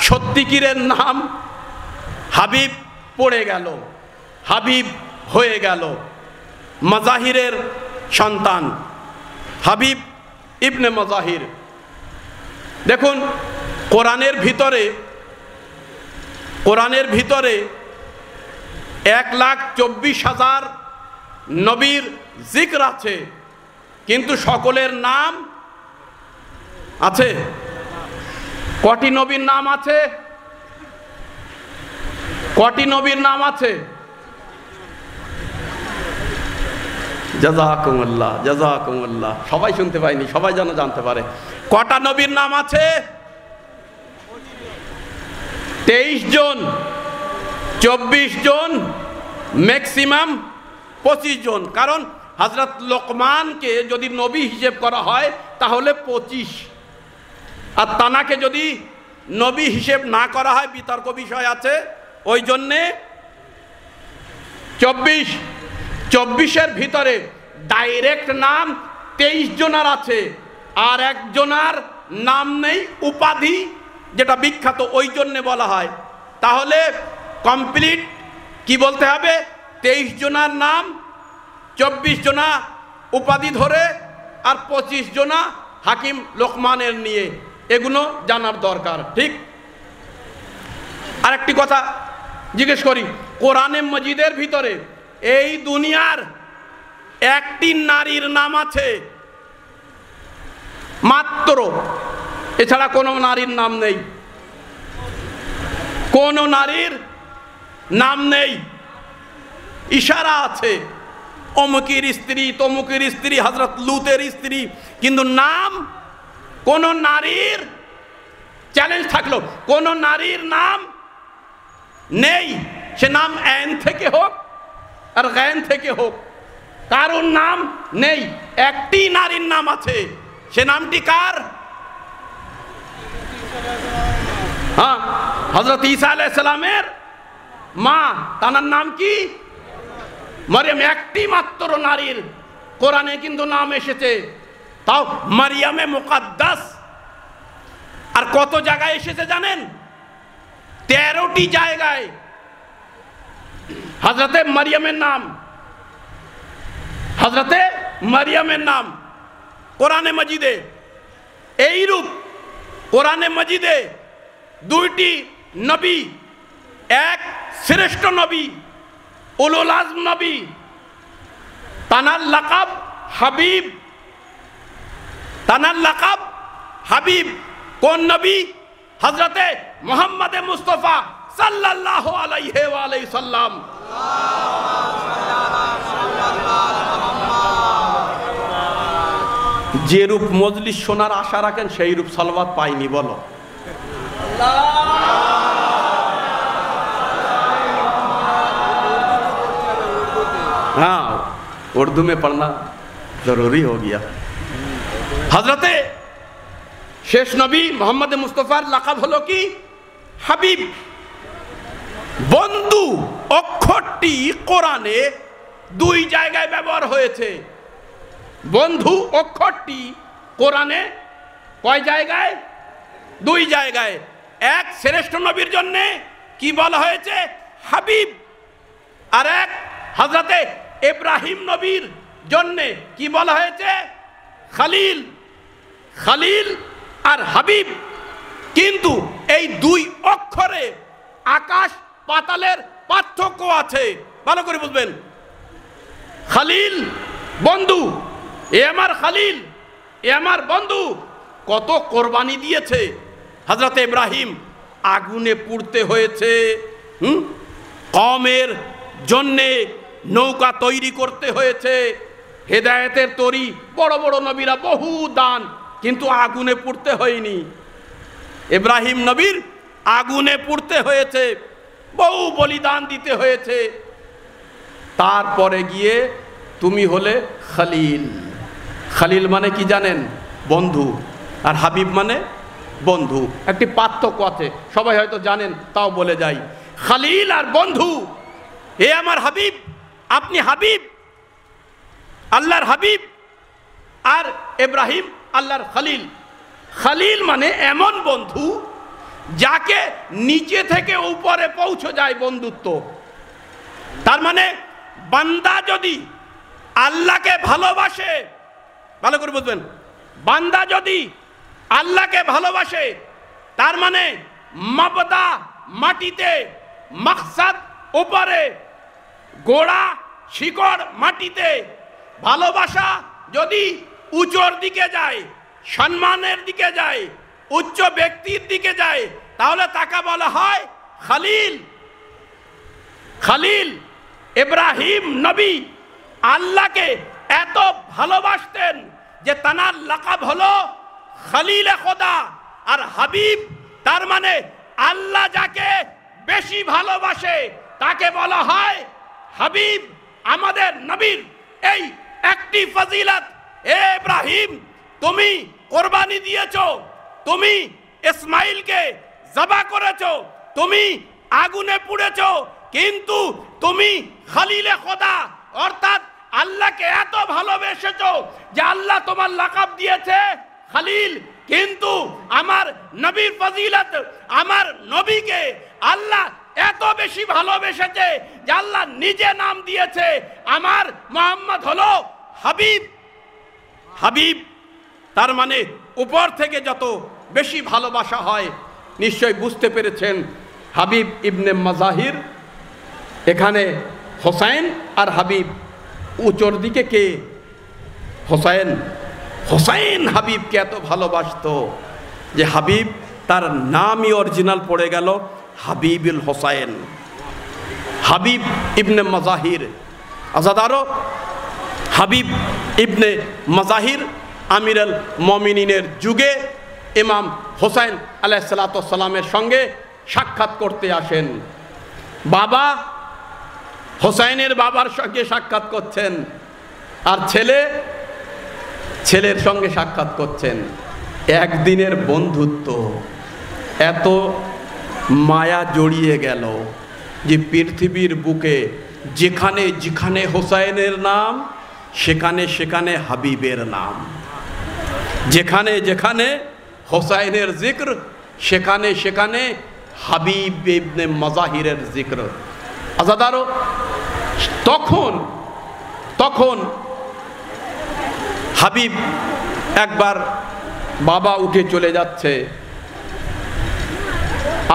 সত্যিকিরের নাম হাবিব পড়ে গেল, হাবিব হয়ে গেল, মাজাহিরের সন্তান হাবিব ইবনে মাজাহির। দেখুন কোরআনের ভিতরে 1,24,000 নবীর জিক্র আছে, কিন্তু সকলের নাম আছে। কটি নবীর নাম আছে? কটি নবীর নাম আছে? জাযাকুমুল্লাহ, জাযাকুমুল্লাহ। সবাই শুনতে পায়নি, সবাই যেন জানতে পারে। কটা নবীর নাম আছে? 23 জন, 24 জন, ম্যাক্সিমাম 25 জন। কারণ হযরত লোকমানকে যদি নবী হিসেব করা হয় তাহলে 25, আর তানাকে যদি নবী হিসেব না করা হয় বিতর্ক বিষয় আছে, ওই জন্যে 24। 24-এর ভিতরে ডাইরেক্ট নাম 23 জনার আছে, আর একজনার নাম নেই, উপাধি যেটা বিখ্যাত, ওই জন্যে বলা হয়। তাহলে কমপ্লিট কি বলতে হবে? 23 জনার নাম, 24 জনা উপাধি ধরে, আর 25 জনা হাকিম লোকমানের নিয়ে। এগুলো জানার দরকার, ঠিক? আরেকটি কথা জিজ্ঞেস করি, কোরআনে মজিদের ভিতরে এই দুনিয়ার একটি নারীর নাম আছে মাত্র, এছাড়া কোনো নারীর নাম নেই, কোনো নারীর নাম নেই। ইশারা আছে, অমুকের স্ত্রী, তমুকের স্ত্রী, হযরত লুতের স্ত্রী, কিন্তু নাম কোন নারীর, চ্যালেঞ্জ থাকলো, কোন নারীর নাম নেই। সে নাম আইন থেকে হোক আর গায়ন থেকে হোক, কারোর নাম নেই। একটি নারীর নাম আছে, সে নামটি কার? হ্যাঁ, হযরত ঈসা আলাইহিস সালামের মা, তার নাম কি? মারিয়াম। একটি মাত্র নারীর কোরআনে কিন্তু নাম এসেছে, তাও মারিয়ামে মুকাদ্দাস। আর কত জায়গায় এসেছে জানেন? 13টি জায়গায় হযরতে মারিয়ামের নাম, হযরতে মারিয়ামের নাম কোরআনে মজিদে। এইরূপ কোরআনে মজিদে 2টি নবী, এক শ্রেষ্ঠ নবী, উলুল আজম নবী, তানার লাকাব হাবিব, তানার লাকাব হাবিব। কোন নবী? হযরতে মুহাম্মদ মুস্তাফা সাল্লাল্লাহু আলাইহি ওয়া আলিহি সাল্লাম। যে রূপ মজলিস শোনার আশা রাখেন সেই রূপ সালাওয়াত পাইনি, বলো। हाँ, उर्दू में पढ़ना जरूरी हो गया। हजरते शेष नबी मोहम्मद मुस्तफार लाकाब हलो कि হাবিব। বন্ধু অক্ষরটি কোরআনে 2 জায়গায় ব্যবহার হয়েছে। বন্ধু অক্ষরটি কোরআনে কয় জায়গায়? 2 জায়গায়। এক শ্রেষ্ঠ নবীর জন্য কি বলা হয়েছে? হাবিব। আর এক হযরতে ইব্রাহিম নবীর জন্য কি বলা হয়েছে? খলিল। খলিল আর হাবিব, কিন্তু এই 2 অক্ষরে আকাশ পাতালের পার্থক্য আছে, ভালো করে বুঝবেন। খলিল বন্ধু, এ আমার খলিল, এ আমার বন্ধু। কত কোরবানি দিয়েছে হযরত ইব্রাহিম, আগুনে পুড়তে হয়েছে, কওমের জন্যে নৌকা তৈরি করতে হয়েছে, হেদায়েতের তরি, বড় বড় নবীরা বহু দান, কিন্তু আগুনে পুড়তে হয়নি। ইব্রাহিম নবীর আগুনে পুড়তে হয়েছে, বহু বলিদান দিতে হয়েছে। তারপরে গিয়ে তুমি হলে খলিল। খলিল মানে কি জানেন? বন্ধু। আর হাবিব মানে বন্ধু। একটি পার্থক্য আছে, সবাই হয়তো জানেন, তাও বলে যাই। খলিল আর বন্ধু। হে আমার হাবিব, আপনি হাবিব, আল্লাহর হাবিব, আর ইব্রাহিম আল্লাহর খলিল। খলিল মানে এমন বন্ধু যাকে নিচে থেকে উপরে পৌঁছে যায় বন্ধুত্ব। তার মানে বান্দা যদি আল্লাহকে ভালোবাসে, ভালো করে বুঝবেন, বান্দা যদি আল্লাহকে ভালোবাসে তার মানে মাবদা মাটিতে, মাকসাদ উপরে, গোড়া শিকড় মাটিতে। ভালোবাসা যদি উঁচুর দিকে যায়, সম্মানের দিকে যায়, উচ্চ ব্যক্তির দিকে যায়, তাহলে তাকে বলা হয় খলিল। খলিল ইব্রাহিম নবী আল্লাহকে এত ভালোবাসতেন যে তানার লাকাব হলো খলিলে খোদা। আর হাবিব তার মানে আল্লাহ যাকে বেশি ভালোবাসে তাকে বলা হয় হাবিব। আমাদের নবীর এই একটি ফজিলত, এ ইব্রাহিম তুমি কোরবানি দিয়েছো, তুমি ইসমাইলকে জবা করেছো, তুমি আগুনে পুড়েছো, কিন্তু তুমি খলিলে খোদা অর্থাৎ আল্লাহকে এত ভালোবেসেছো যে আল্লাহ তোমার লাকাব দিয়েছে খলিল। কিন্তু আমার নবীর ফজিলত, আমার নবীকে আল্লাহ এত বেশি ভালোবেসেছে যে আল্লাহ নিজে নাম দিয়েছে, আমার মুহাম্মদ হলো হাবিব। হাবিব তার মানে উপর থেকে যত বেশি ভালোবাসা হয়। নিশ্চয় বুঝতে পেরেছেন হাবিব ইবনে মাজাহির, এখানে হোসাইন আর হাবিব। উঁচুর দিকে কে? হোসাইন। হোসাইন হাবিবকে এত ভালোবাসতো যে হাবিব তার নামই অরিজিনাল পড়ে গেল হাবিবুল হোসাইন। হাবিব ইবনে মাজাহির আজাদারো, হাবিব ইবনে মাজাহির আমিরুল মুমিনিনের যুগে ইমাম হোসাইন আলাইহিস সালাতু ওয়াস সালামের সঙ্গে সাক্ষাৎ করতে আসেন। বাবা হোসাইনের বাবার সঙ্গে সাক্ষাৎ করছেন, আর ছেলের সঙ্গে সাক্ষাৎ করছেন। একদিনের বন্ধুত্ব এত মায়া জড়িয়ে গেল যে পৃথিবীর বুকে যেখানে যেখানে হোসাইনের নাম, সেখানে সেখানে হাবিবের নাম। যেখানে যেখানে হোসাইনের জিক্র, সেখানে সেখানে হাবিব ইবনে মাজাহিরের জিক্র। আজাদারো, তখন হাবিব একবার বাবা উঠে চলে যাচ্ছে,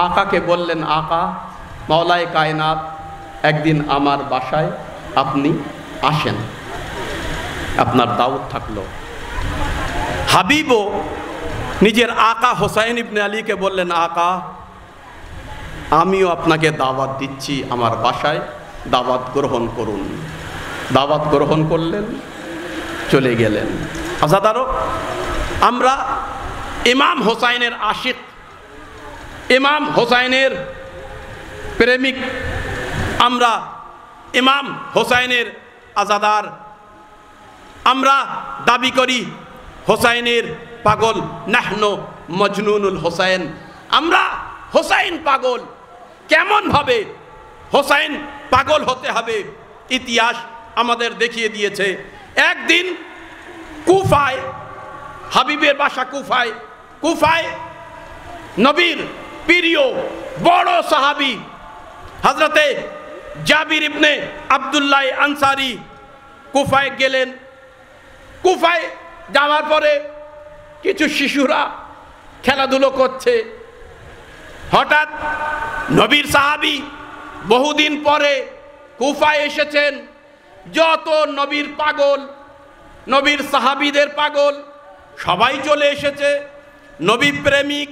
আকাকে বললেন, আকা মাওলায়ে কায়নাত একদিন আমার বাসায় আপনি আসেন, আপনার দাওয়াত থাকলো। হাবিবও নিজের আকা হোসাইন ইবনে আলীকে বললেন, আকা আমিও আপনাকে দাওয়াত দিচ্ছি, আমার বাসায় দাওয়াত গ্রহণ করুন। দাওয়াত গ্রহণ করলেন, চলে গেলেন। আজাদারো, আমরা ইমাম হোসাইনের আশিক, ইমাম হোসাইনের প্রেমিক, আমরা ইমাম হোসাইনের আজাদার, আমরা দাবি করি হোসাইনের পাগল। নাহনু মজনুনুল হোসাইন, আমরা হোসাইন পাগল। কেমন ভাবে হোসাইন পাগল হতে হবে ইতিহাস আমাদের দেখিয়ে দিয়েছে। একদিন কুফায়, হাবিবের বাসা কুফায়, কুফায় নবীর প্রিয় বড় সাহাবী হযরতে জাবির ইবনে আব্দুল্লাহ আনসারী কুফায় গেলেন। কুফায় যাওয়ার পরে কিছু শিশুরা খেলাধুলো করছে। হঠাৎ নবীর সাহাবী বহুদিন পরে কুফায় এসেছেন। যত নবীর পাগল, নবীর সাহাবীদের পাগল সবাই চলে এসেছে। নবী প্রেমিক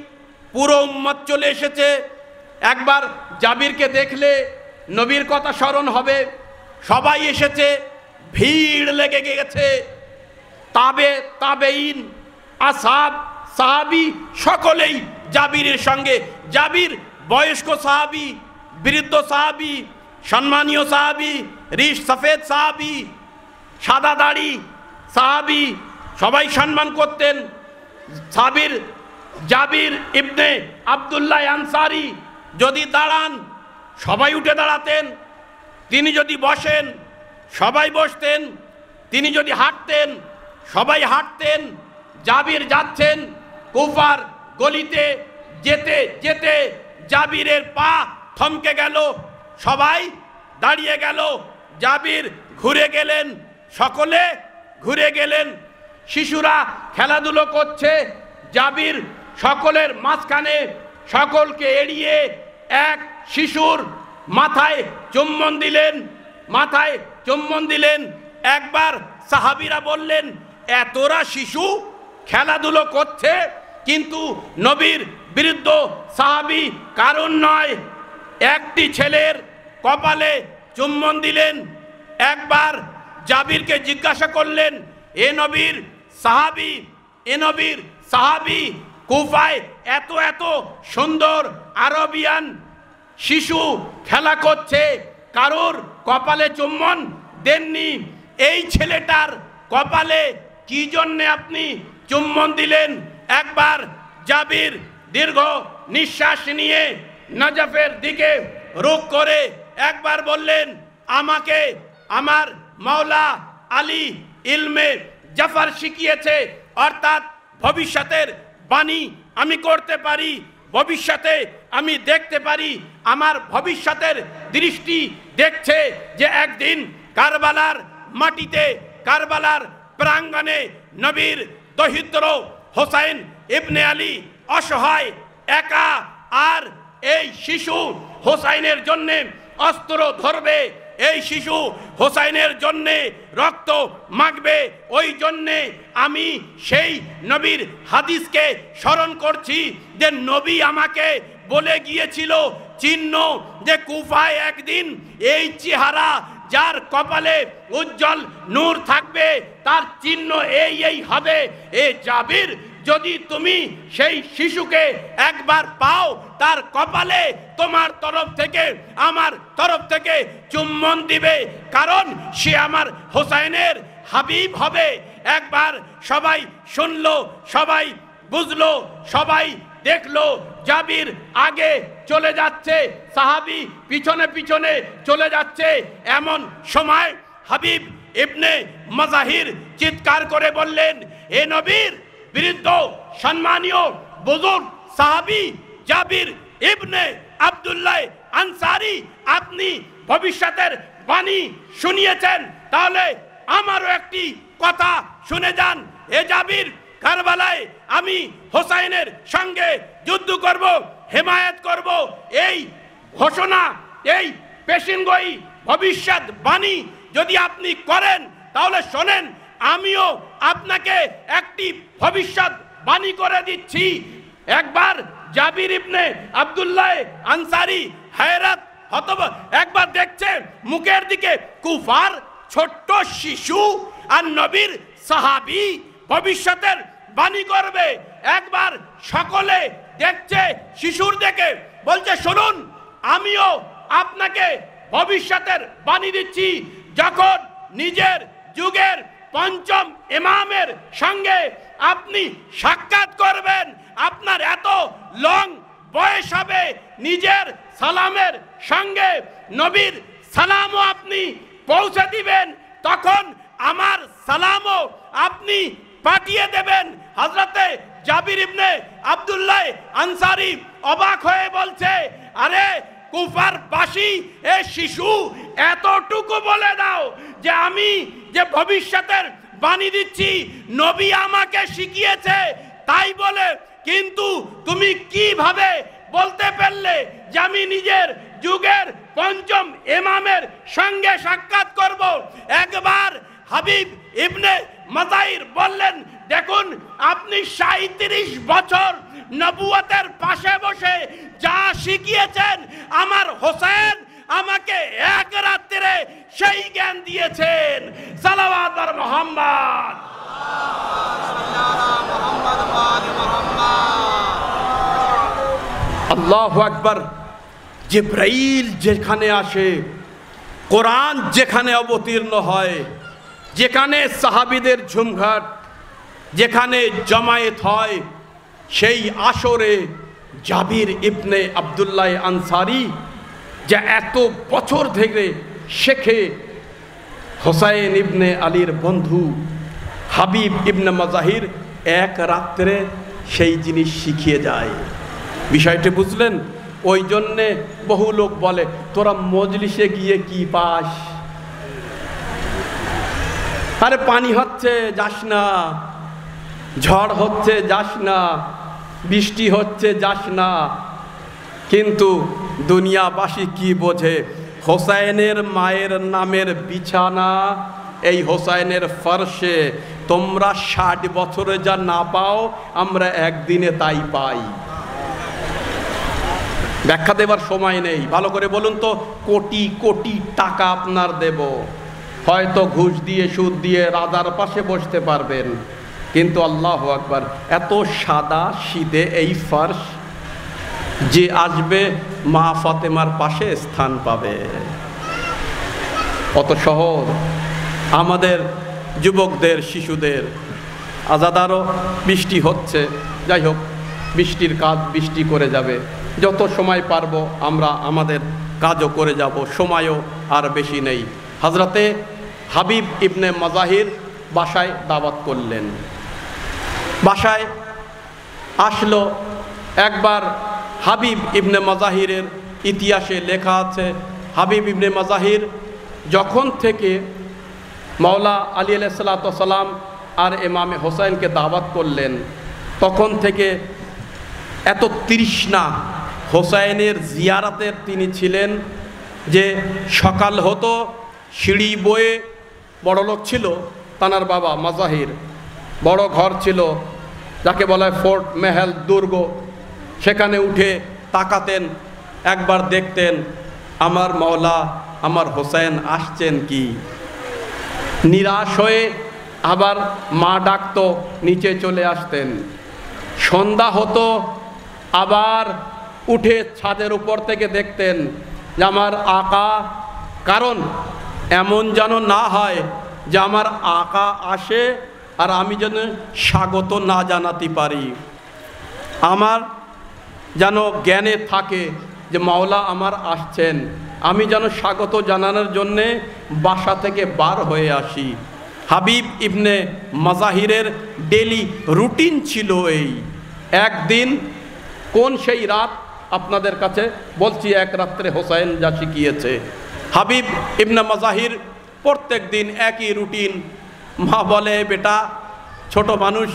পুরো উম্মত চলে এসেছে। একবার জাবিরকে দেখলে নবীর কথা স্মরণ হবে, সবাই এসেছে, ভিড় লেগে গেছে। তাবেইন, আসহাব, সাহাবী সকলেই জাবিরের সঙ্গে। জাবির বয়স্ক সাহাবী, বৃদ্ধ সাহাবী, সম্মানীয় সাহাবী, রিশ সফেদ সাহাবী, সাদা দাড়ি সাহাবী, সবাই সম্মান করতেন। জাবির ইবনে আব্দুল্লাহ আনসারী যদি দাঁড়ান সবাই উঠে দাঁড়াতেন, তিনি যদি বসেন সবাই বসতেন, তিনি যদি হাঁটতেন সবাই হাঁটতেন, জাবির যাচ্ছেন কুফার গলিতে, যেতে যেতে জাবিরের পা থমকে গেল, সবাই দাঁড়িয়ে গেল, জাবির ঘুরে গেলেন, সকলে ঘুরে গেলেন। শিশুরা খেলাধুলো করছে, জাবির সকলের মাঝখানে, সকলকে এড়িয়ে এক শিশুর মাথায় চুম্বন দিলেন, মাথায় চুম্বন দিলেন। একবার সাহাবীরা বললেন, এতরা শিশু খেলাধুলো করছে, কিন্তু নবীর বিরুদ্ধ সাহাবী কারণ নয়, একটি ছেলের কপালে চুম্বন দিলেন। একবার জাবিরকে জিজ্ঞাসা করলেন, এ নবীর সাহাবী, এ নবীর সাহাবী, কুফায় এত এত সুন্দর আরবিয়ান শিশু খেলা করছে, কারোর কপালে চুম্বন দেননি, এই ছেলেটার কপালে কি জন্যে আপনি চুম্বন দিলেন? একবার জাবির দীর্ঘ নিঃশ্বাস নিয়ে নাজাফের দিকে রুখ করে একবার বললেন, আমাকে আমার মাওলা আলী ইলমে জাফর শিখিয়েছে, অর্থাৎ ভবিষ্যতের বাণী আমি করতে পারি, ভবিষ্যতে আমি দেখতে পারি, আমার ভবিষ্যতের দৃষ্টি দেখছে যে একদিন কারবালার মাটিতে, কারবালার প্রাঙ্গণে নবীর দহিত্র হোসাইন ইবনে আলী অসহায় একা, আর এই শিশু হোসাইনের জন্যে অস্ত্র ধরবে, এই শিশু হোসাইনের জন্যে রক্ত মাখবে। ওই জন্যে আমি সেই নবীর হাদিসকে স্মরণ করছি যে নবী আমাকে বলে গিয়েছিল চিহ্ন যে কুফায় একদিন এই চেহারা, যার কপালে উজ্জ্বল নূর থাকবে, তার চিহ্ন এই হবে। এ জাবির, যদি তুমি সেই শিশুকে একবার পাও, তার কপালে তোমার তরফ থেকে, আমার তরফ থেকে চুম্বন দিবে, কারণ সে আমার হোসাইনের হাবিব হবে। একবার সবাই শুনলো, সবাই বুঝলো, সবাই দেখলো, জাবির আগে চলে যাচ্ছে, সাহাবী পিছনে পিছনে চলে যাচ্ছে। এমন সময় হাবিব ইবনে মাজাহির চিৎকার করে বললেন, এ নবীর বিরুদ্ধ সম্মানীয় বুজুর্গ সাহাবী জাবির ইবনে আব্দুল্লাহ আনসারী, আপনি ভবিষ্যতের বাণী শুনিয়েছেন, তাহলে আমারও একটি কথা শুনে যান। এ জাবির, কারবালায় আমি হোসাইনের সঙ্গে যুদ্ধ করব, হিমায়ত করব, এই ঘোষণা, এই পেশিনগোয়ী ভবিষ্যৎ বাণী যদি আপনি করেন, তাহলে শোনেন, আমিও আপনাকে একটি ভবিষ্যৎ বাণী করে দিচ্ছি। একবার জাবির ইবনে আব্দুল্লাহ আনসারী হায়রাত হতব, একবার দেখছে মুখের দিকে কুফার ছোট্ট শিশু আর নবীর সাহাবী ভবিষ্যতের বাণী করবে। একবার সকলে দেখছে শিশুর দিকে, বলছে, শুনুন, আমিও আপনাকে ভবিষ্যতের বাণী দিচ্ছি। যখন নিজের যুগের পঞ্চম ইমামের সঙ্গে আপনি সাক্ষাৎ করবেন, আপনার এত লং বয়স হবে, নিজের সালামের সঙ্গে নবীর সালামও আপনি পৌঁছে দিবেন, তখন আমার সালামও আপনি পাঠিয়ে দেবেন। হযরতে জাবির ইবনে আব্দুল্লাহ আনসারী অবাক হয়ে বলছে, আরে কুফার বাসী, এ শিশু, এতটুকু বলে দাও যে আমি যে ভবিষ্যতের বাণী দিচ্ছি নবী আমাকে শিখিয়েছে, তাই বলে, কিন্তু তুমি কিভাবে বলতে পারলে যে আমি নিজের যুগের পঞ্চম ইমামের সঙ্গে সাক্ষাৎ করব? একবার হাবিব ইবনে মাজাহির বললেন, দেখুন, আপনি 37 বছর নবুয়তের পাশে বসে যা শিখিয়েছেন, আমার হোসেন আমাকে এক রাত্রে সেই জ্ঞান দিয়েছেন। সালাওয়াত আর মুহাম্মদ। আল্লাহু আকবার। জিবরাইল যেখানে আসে, কোরআন যেখানে অবতীর্ণ হয়, যেখানে সাহাবীদের ঝুমঘাট, যেখানে জমায়েত হয়, সেই আসরে জাবির ইবনে আব্দুল্লাহ আনসারী, যা এত বছর ধরে শেখে হোসাইন ইবনে আলীর বন্ধু, হাবিব ইবনে মাজাহির এক রাত্রে সেই জিনিস শিখিয়ে যায়। বিষয়টি বুঝলেন? ওই জন্যে বহু লোক বলে তোরা মজলিসে গিয়ে কি পাস, আরে পানি হচ্ছে যাস না, ঝড় হচ্ছে যাস না, বৃষ্টি হচ্ছে যাস না। কিন্তু দুনিয়াবাসী কি বোঝে? হোসাইনের মায়ের নামের বিছানা, এই হোসাইনের ফরশে তোমরা 60 বছরে যা না পাও আমরা একদিনে তাই পাই। ব্যাখ্যা দেবার সময় নেই, ভালো করে বলুন তো। কোটি কোটি টাকা আপনার দেব, হয়তো ঘুষ দিয়ে সুদ দিয়ে রাজার পাশে বসতে পারবেন, কিন্তু আল্লাহু আকবার, এত সাদা শীতে এই ফরশ যে আসবে মা ফাতেমার পাশে স্থান পাবে। অত সহজ। আমাদের যুবকদের, শিশুদের আজাদারও বৃষ্টি হচ্ছে, যাই হোক বৃষ্টির কাজ বৃষ্টি করে যাবে, যত সময় পারবো আমরা আমাদের কাজও করে যাব, সময়ও আর বেশি নেই। হযরতে হাবিব ইবনে মাজাহির বাসায় দাওয়াত করলেন, বাসায় আসলো। একবার হাবিব ইবনে মাজাহিরের ইতিহাসে লেখা আছে, হাবিব ইবনে মাজাহির যখন থেকে মাওলা আলী আলাইহিসসালাতু ওয়াসসালাম আর ইমামে হোসাইনকে দাওয়াত করলেন, তখন থেকে এত তৃষ্ণা হোসাইনের জিয়ারাতের তিনি ছিলেন যে সকাল হতো, সিঁড়ি বয়ে, বড়লোক ছিল তানার বাবা মাজাহির, বড় ঘর ছিল যাকে বলা হয় ফোর্ট, মেহেল, দুর্গ, সেখানে উঠে তাকাতেন, একবার দেখতেন আমার মাওলা আমার হোসেন আসছেন কি। নিরাশ হয়ে আবার মা ডাকতো, নিচে চলে আসতেন। সন্ধ্যা হতো, আবার উঠে ছাদের উপর থেকে দেখতেন যে আমার আকা, কারণ এমন যেন না হয় যে আমার আকা আসে আর আমি যেন স্বাগত না জানাতে পারি, আমার যেন জ্ঞানে থাকে যে মাওলা আমার আসছেন, আমি যেন স্বাগত জানানোর জন্যে বাসা থেকে বার হয়ে আসি। হাবিব ইবনে মাজাহিরের ডেলি রুটিন ছিল এই। একদিন, কোন সেই রাত আপনাদের কাছে বলছি, এক রাত্রে হোসাইন যা শিখিয়েছে। হাবিব ইবনে মাজাহির প্রত্যেক দিন একই রুটিন। মা বলে, বেটা ছোট মানুষ,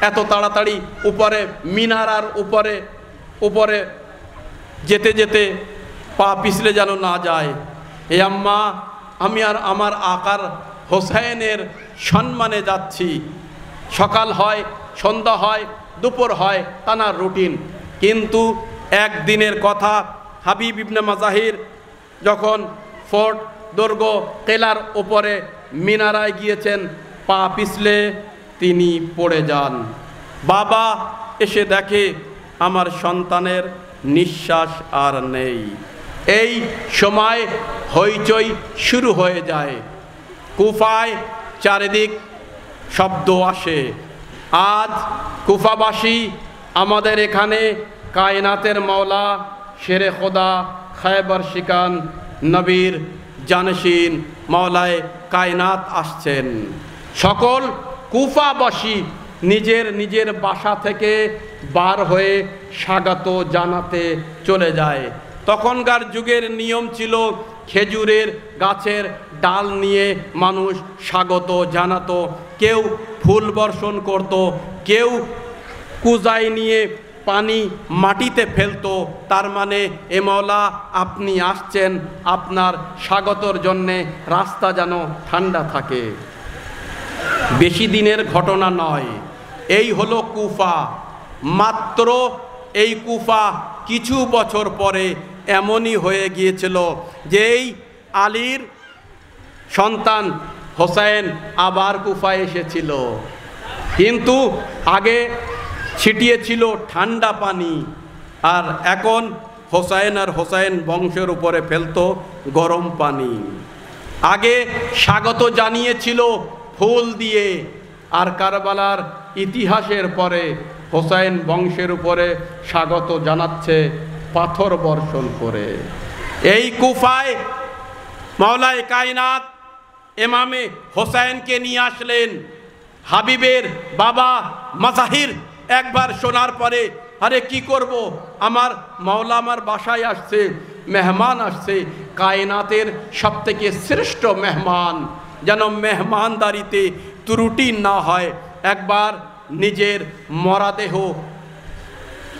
এত তাড়াতাড়ি উপরে মিনারার উপরে উপরে যেতে যেতে পা পিছলে যেন না যায়। এ আম্মা, আমি আর আমার আকার হোসাইনের সম্মানে যাচ্ছি। সকাল হয়, সন্ধ্যা হয়, দুপুর হয়, তানার রুটিন। কিন্তু একদিনের কথা, হাবিব ইবনে মাজাহির যখন ফোর্ট, দুর্গ, কেলার ওপরে মিনারায় গিয়েছেন, পা পিছলে তিনি পড়ে যান। বাবা এসে দেখে আমার সন্তানের নিঃশ্বাস আর নেই। এই সময় হইচই শুরু হয়ে যায়। কুফায় চারিদিক শব্দ আসে। আজ কুফাবাসী আমাদের এখানে কায়নাতের মাওলা শেরে খোদা খায়বার শিকান নবীর জানশীন মাওলায় কায়নাত আসছেন। সকল কুফাবাসী নিজের নিজের বাসা থেকে বার হয়ে স্বাগত জানাতে চলে যায়। তখনকার যুগের নিয়ম ছিল খেজুরের গাছের ডাল নিয়ে মানুষ স্বাগত জানাতো, কেউ ফুল বর্ষণ করত, কেউ কুজাই নিয়ে পানি মাটিতে ফেলতো, তার মানে এ মাওলা আপনি আসছেন, আপনার স্বাগতর জন্যে রাস্তা যেন ঠান্ডা থাকে। বেশি দিনের ঘটনা নয়, এই হলো কুফা। মাত্র এই কুফা কিছু বছর পরে এমনই হয়ে গিয়েছিল যে এই আলীর সন্তান হোসাইন আবার কুফায় এসেছিল, কিন্তু আগে ছিটিয়েছিল ঠান্ডা পানি, আর এখন হোসাইন আর হোসাইন বংশের উপরে ফেলতো গরম পানি। আগে স্বাগত জানিয়েছিল ফুল দিয়ে, আর কারবালার ইতিহাসের পরে হোসাইন বংশের উপরে স্বাগত জানাচ্ছে পাথর বর্ষণ করে। এই কুফায় মাওলায়ে কায়নাত ইমামে হোসাইনকে নিয়ে আসলেন। হাবিবের বাবা মাজাহির একবার শোনার পরে, আরে কি করব, আমার মাওলা আমার বাসায় আসছে, মেহমান আসছে, কায়নাতের সবথেকে শ্রেষ্ঠ মেহমান, যেন মেহমানদারিতে ত্রুটি না হয়। একবার নিজের মরাদেহ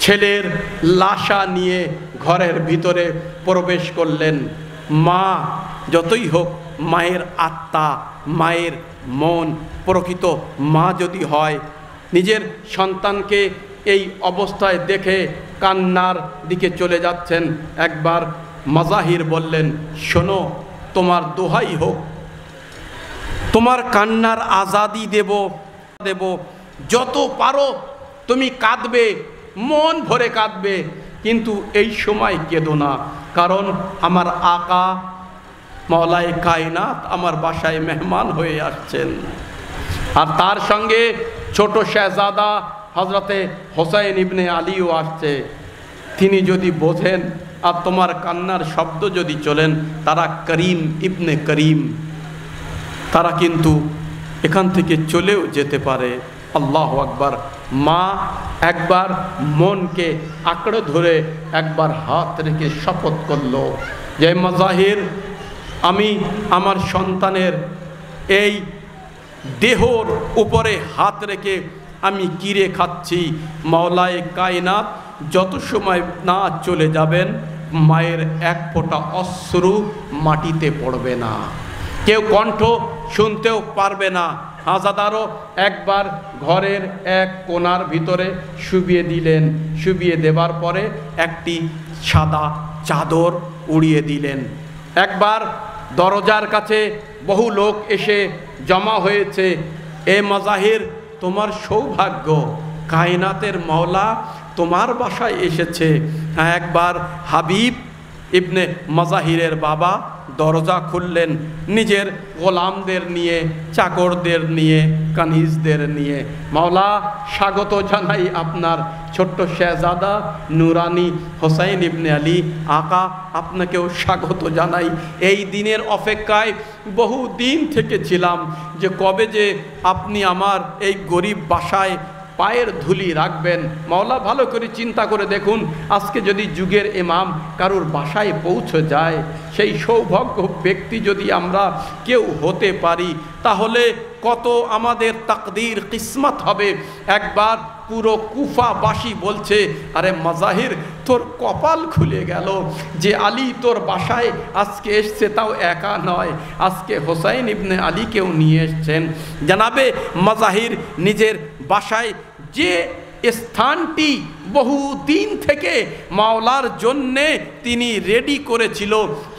ছেলের লাশা নিয়ে ঘরের ভিতরে প্রবেশ করলেন। মা যতই হোক মায়ের আত্মা, মায়ের মন, প্রকৃত মা যদি হয়, নিজের সন্তানকে এই অবস্থায় দেখে কান্নার দিকে চলে যাচ্ছেন। একবার মাজাহির বললেন, শোনো, তোমার দোহাই হোক, তোমার কান্নার আজাদি দেব, যত পারো তুমি কাঁদবে, মন ভরে কাঁদবে, কিন্তু এই সময় কেঁদো না, কারণ আমার আকা মওলায়ে কায়নাত আমার বাসায় মেহমান হয়ে আসছেন। আর তার সঙ্গে ছোট শেহজাদা হজরতে হোসাইন ইবনে আলীও আসছে। তিনি যদি বোঝেন আর তোমার কান্নার শব্দ যদি চলেন, তারা করিম ইবনে করিম, তারা কিন্তু এখান থেকে চলেও যেতে পারে। আল্লাহু আকবার। মা একবার মনকে আঁকড়ে ধরে একবার হাত রেখে শপথ করল যে মাজাহির, আমি আমার সন্তানের এই দেহর উপরে হাত রেখে আমি কিরে খাচ্ছি, মাওলায়ে কায়নাত যত সময় না চলে যাবেন, মায়ের এক ফোঁটা অশ্রু মাটিতে পড়বে না, কেউ কণ্ঠ শুনতেও পারবে না। হাজাদারও একবার ঘরের এক কোণার ভিতরে শুবিয়ে দিলেন। শুবিয়ে দেবার পরে একটি সাদা চাদর উড়িয়ে দিলেন। একবার দরজার কাছে বহু লোক এসে জমা হয়েছে। এ মাজাহির, তোমার সৌভাগ্য, কায়নাতের মাওলা তোমার বাসায় এসেছে। একবার হাবিব ইবনে মাজাহিরের বাবা দরজা খুললেন, নিজের গোলামদের নিয়ে, চাকরদের নিয়ে, কানিজদের নিয়ে, মাওলা স্বাগত জানাই আপনার ছোট্ট শেহজাদা নুরানি হোসাইন ইবনে আলী আকা, আপনাকেও স্বাগত জানাই। এই দিনের অপেক্ষায় বহু দিন থেকে ছিলাম যে কবে যে আপনি আমার এই গরিব বাসায় পায়ের ধুলি রাখবেন। মাওলা ভালো করে চিন্তা করে দেখুন, আজকে যদি যুগের ইমাম কারুর বাসায় পৌঁছে যায়, সেই সৌভাগ্য ব্যক্তি যদি আমরা কেউ হতে পারি, তাহলে কত আমাদের তাকদীর কিসমত হবে। একবার পুরো কুফাবাসী বলছে, আরে মাজাহির, তোর কপাল খুলে গেল যে আলী তোর বাসায় আজকে এসছে, তাও একা নয়, আজকে হোসাইন ইবনে আলীকেও নিয়ে এসছেন। জানাবে মাজাহির নিজের বাসায় যে স্থানটি বহু দিন থেকে মাওলার জন্যে তিনি রেডি করেছিল,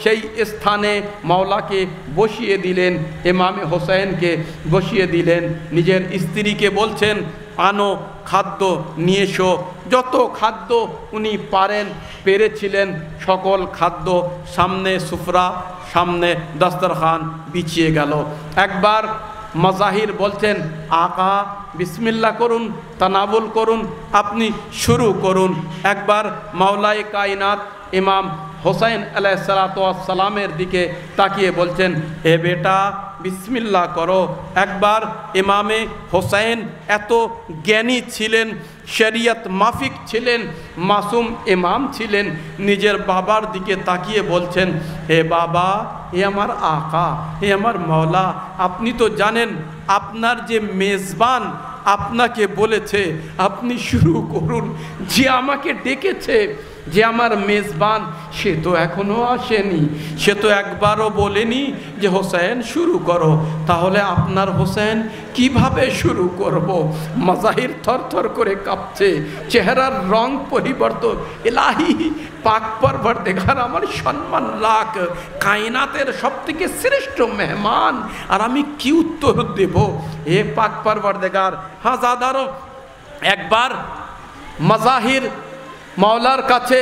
সেই স্থানে মাওলাকে বসিয়ে দিলেন, ইমামে হোসেনকে বসিয়ে দিলেন। নিজের স্ত্রীকে বলছেন, আনো খাদ্য নিয়ে এসো। যত খাদ্য উনি পেরেছিলেন সকল খাদ্য সামনে, সুফরা সামনে, দস্তরখান বিছিয়ে গেল। একবার মাজাহির বলছেন, আকা বিসমিল্লাহ করুন, তানাবুল করুন, আপনি শুরু করুন। একবার মাওলায়ে কায়নাত ইমাম হোসাইন আলাইহিসসালামের দিকে তাকিয়ে বলছেন, এ বেটা বিসমিল্লাহ করো। একবার ইমামে হোসাইন এত জ্ঞানী ছিলেন, শরিয়ত মাফিক ছিলেন, মাসুম ইমাম ছিলেন, নিজের বাবার দিকে তাকিয়ে বলছেন, হে বাবা, এ আমার আকা, এ আমার মাওলা, আপনি তো জানেন আপনার যে মেজবান আপনাকে বলেছে আপনি শুরু করুন। যে আমাকে ডেকেছে, যে আমার মেজবান, সে তো এখনো আসেনি, সে তো একবারও বলেনি যে হোসেন শুরু করো, তাহলে আপনার হোসেন কিভাবে শুরু করব? মাজাহির থরথর করে কাঁপছে, চেহারার রং পরিবর্তন। ইলাহি, পাক পরবর্তীকার আমার সম্মান রাখ, কায়নাতের সবথেকে শ্রেষ্ঠ মেহমান, আর আমি কি উত্তর দেব? এ পাক পরবর্তীকার। হাজাদারও একবার মাজাহির মাওলার কাছে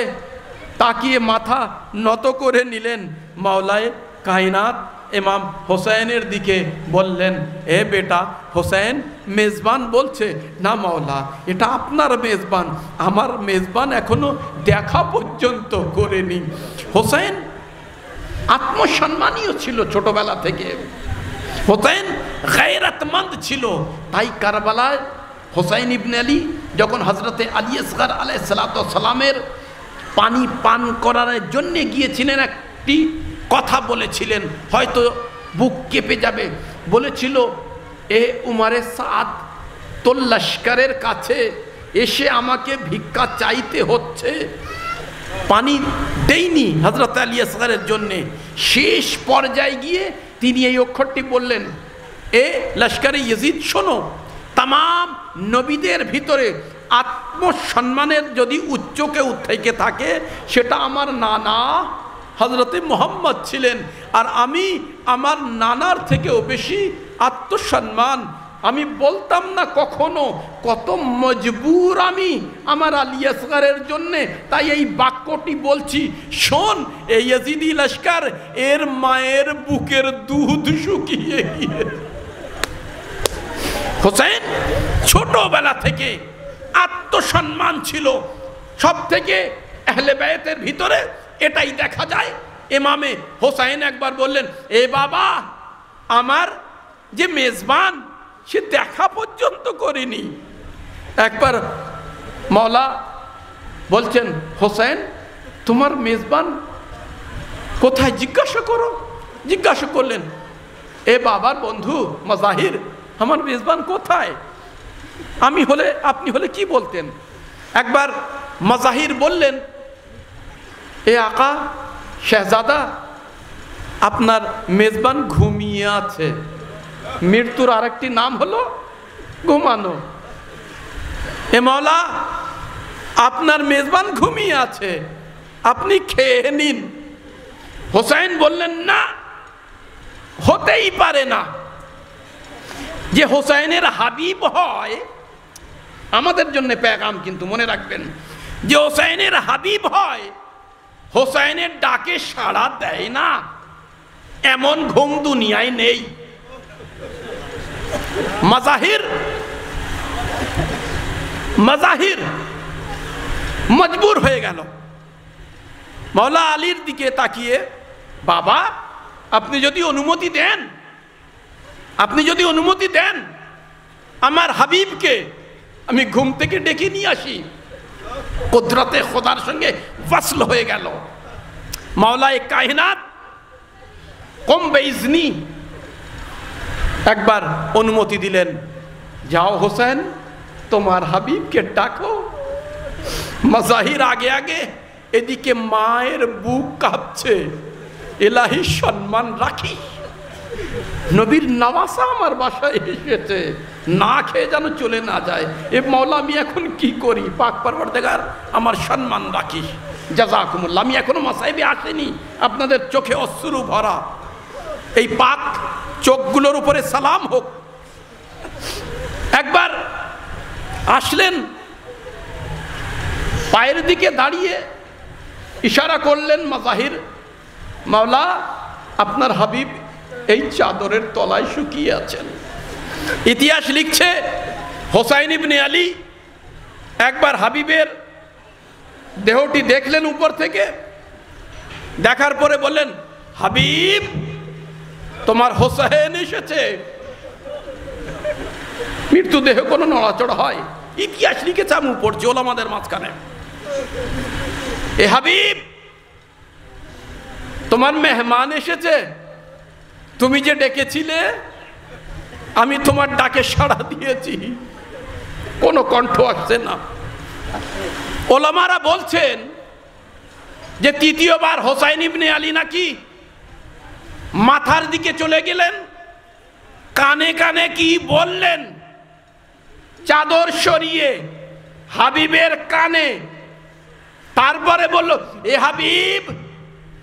তাকিয়ে মাথা নত করে নিলেন। মাওলায়ে কায়নাত ইমাম হোসেনের দিকে বললেন, এ বেটা হোসেন, মেজবান বলছে, না মাওলা, এটা আপনার মেজবান, আমার মেজবান এখনো দেখা পর্যন্ত করেনি। হোসেন আত্মসম্মানীয় ছিল ছোটবেলা থেকে। হোসেন গায়রাতমন্দ ছিল। তাই কারবালায় হোসাইন ইবনে আলী যখন হযরতে আলী আসগর আলাইহিসসালামের পানি পান করার জন্য গিয়েছিলেন, একটি কথা বলেছিলেন, হয়তো বুক কেঁপে যাবে। বলেছিল, এ উমারে সাদ, তোর লস্করের কাছে এসে আমাকে ভিক্ষা চাইতে হচ্ছে। পানি দেয়নি হযরত আলী আসগরের জন্যে। শেষ পর্যায়ে গিয়ে তিনি এই অক্ষরটি বললেন, এ লস্করে ইয়াজিদ শোনো, তামাম নবীদের ভিতরে আত্মসম্মানের যদি উচ্চ কেউ থেকে থাকে সেটা আমার নানা হযরতে মুহাম্মদ ছিলেন। আর আমি আমার নানার থেকেও বেশি আত্মসম্মান আমি বলতাম না কখনো। কত মজবুর আমি আমার আলী আসগরের জন্যে, তাই এই বাক্যটি বলছি। শোন, এই ইয়াজিদি লস্কর এর মায়ের বুকের দুধ শুকিয়ে গিয়ে। হোসেন ছোটবেলা থেকে আত্মসম্মান ছিল সব থেকে। আহলে বায়তের ভিতরে এটাই দেখা যায়। ইমামে হোসেন একবার বললেন, এ বাবা, আমার যে মেজবান সে দেখা পর্যন্ত করিনি। একবার মওলা বলছেন, হোসেন তোমার মেজবান কোথায় জিজ্ঞাসা করো। জিজ্ঞাসা করলেন, এ বাবার বন্ধু মাজাহির, আমার মেজবান কোথায়? আমি হলে, আপনি হলে কি বলতেন? একবার মাজাহির বললেন, এ আকা শেহজাদা, আপনার মেজবান ঘুমিয়ে আছে। মৃত্যুর আরেকটি নাম হলো ঘুমানো। এ মওলা, আপনার মেজবান ঘুমিয়ে আছে, আপনি খেয়ে নিন। হোসেন বললেন, না, হতেই পারে না। যে হোসেনের হাবিব হয়, আমাদের জন্য পেগাম কিন্তু মনে রাখবেন, যে হোসেনের হাবিব হয়, হোসেনের ডাকে সাড়া দেয় না এমন ঘুম দুনিয়ায় নেই। মাজাহির মজবুর হয়ে গেল। মাওলা আলীর দিকে তাকিয়ে, বাবা আপনি যদি অনুমতি দেন, আপনি যদি অনুমতি দেন, আমার হাবিবকে আমি ঘুম থেকে ডেকে নিয়ে আসি। কুদরতে খোদার সঙ্গে ওয়াসল হয়ে গেল। মাওলায়ে কায়নাত কম বেইজনি একবার অনুমতি দিলেন, যাও হোসেন তোমার হাবিবকে ডাকো। মাজাহির আগে আগে, এদিকে মায়ের বুক কাঁপছে। এলাহি সম্মান রাখি, নবীর নওয়াসা আমার বাসায় এসেছে, না খেয়ে যেন চলে না যায়। এ মাওলা আমি এখন কি করি? পাক পরওয়ারদিগার আমার সম্মান রাখিস। জাযাকুমুল্লাহ। আমি এখনো মাসাইবে আসেনি, আপনাদের চোখে অশ্রু ভরা। এই পাক চোখগুলোর উপরে সালাম হোক। একবার আসলেন, পায়ের দিকে দাঁড়িয়ে ইশারা করলেন মাজাহির, মাওলা আপনার হাবিব এই চাদরের তলায় শুকিয়ে আছেন। ইতিহাস লিখছে, হোসাইন ইবনে আলী একবার হাবিবের দেহটি দেখলেন উপর থেকে। দেখার পরে বললেন, হাবিব তোমার হোসেন এসেছে। মৃত্যুদেহ কোনো নড়াচড়া হয়? ইতিহাস লিখেছে, আমি পড়ছি ওলামাদের মাঝখানে। এ হাবিব তোমার মেহমান এসেছে, তুমি যে ডেকেছিলে আমি তোমার ডাকে সাড়া দিয়েছি, কোনো কণ্ঠ আসছে না। ওলামারা বলছেন যে তৃতীয়বার হোসাইন ইবনে আলী নাকি মাথার দিকে চলে গেলেন, কানে কানে কি বললেন, চাদর সরিয়ে হাবিবের কানে। তারপরে বলল, এ হাবিব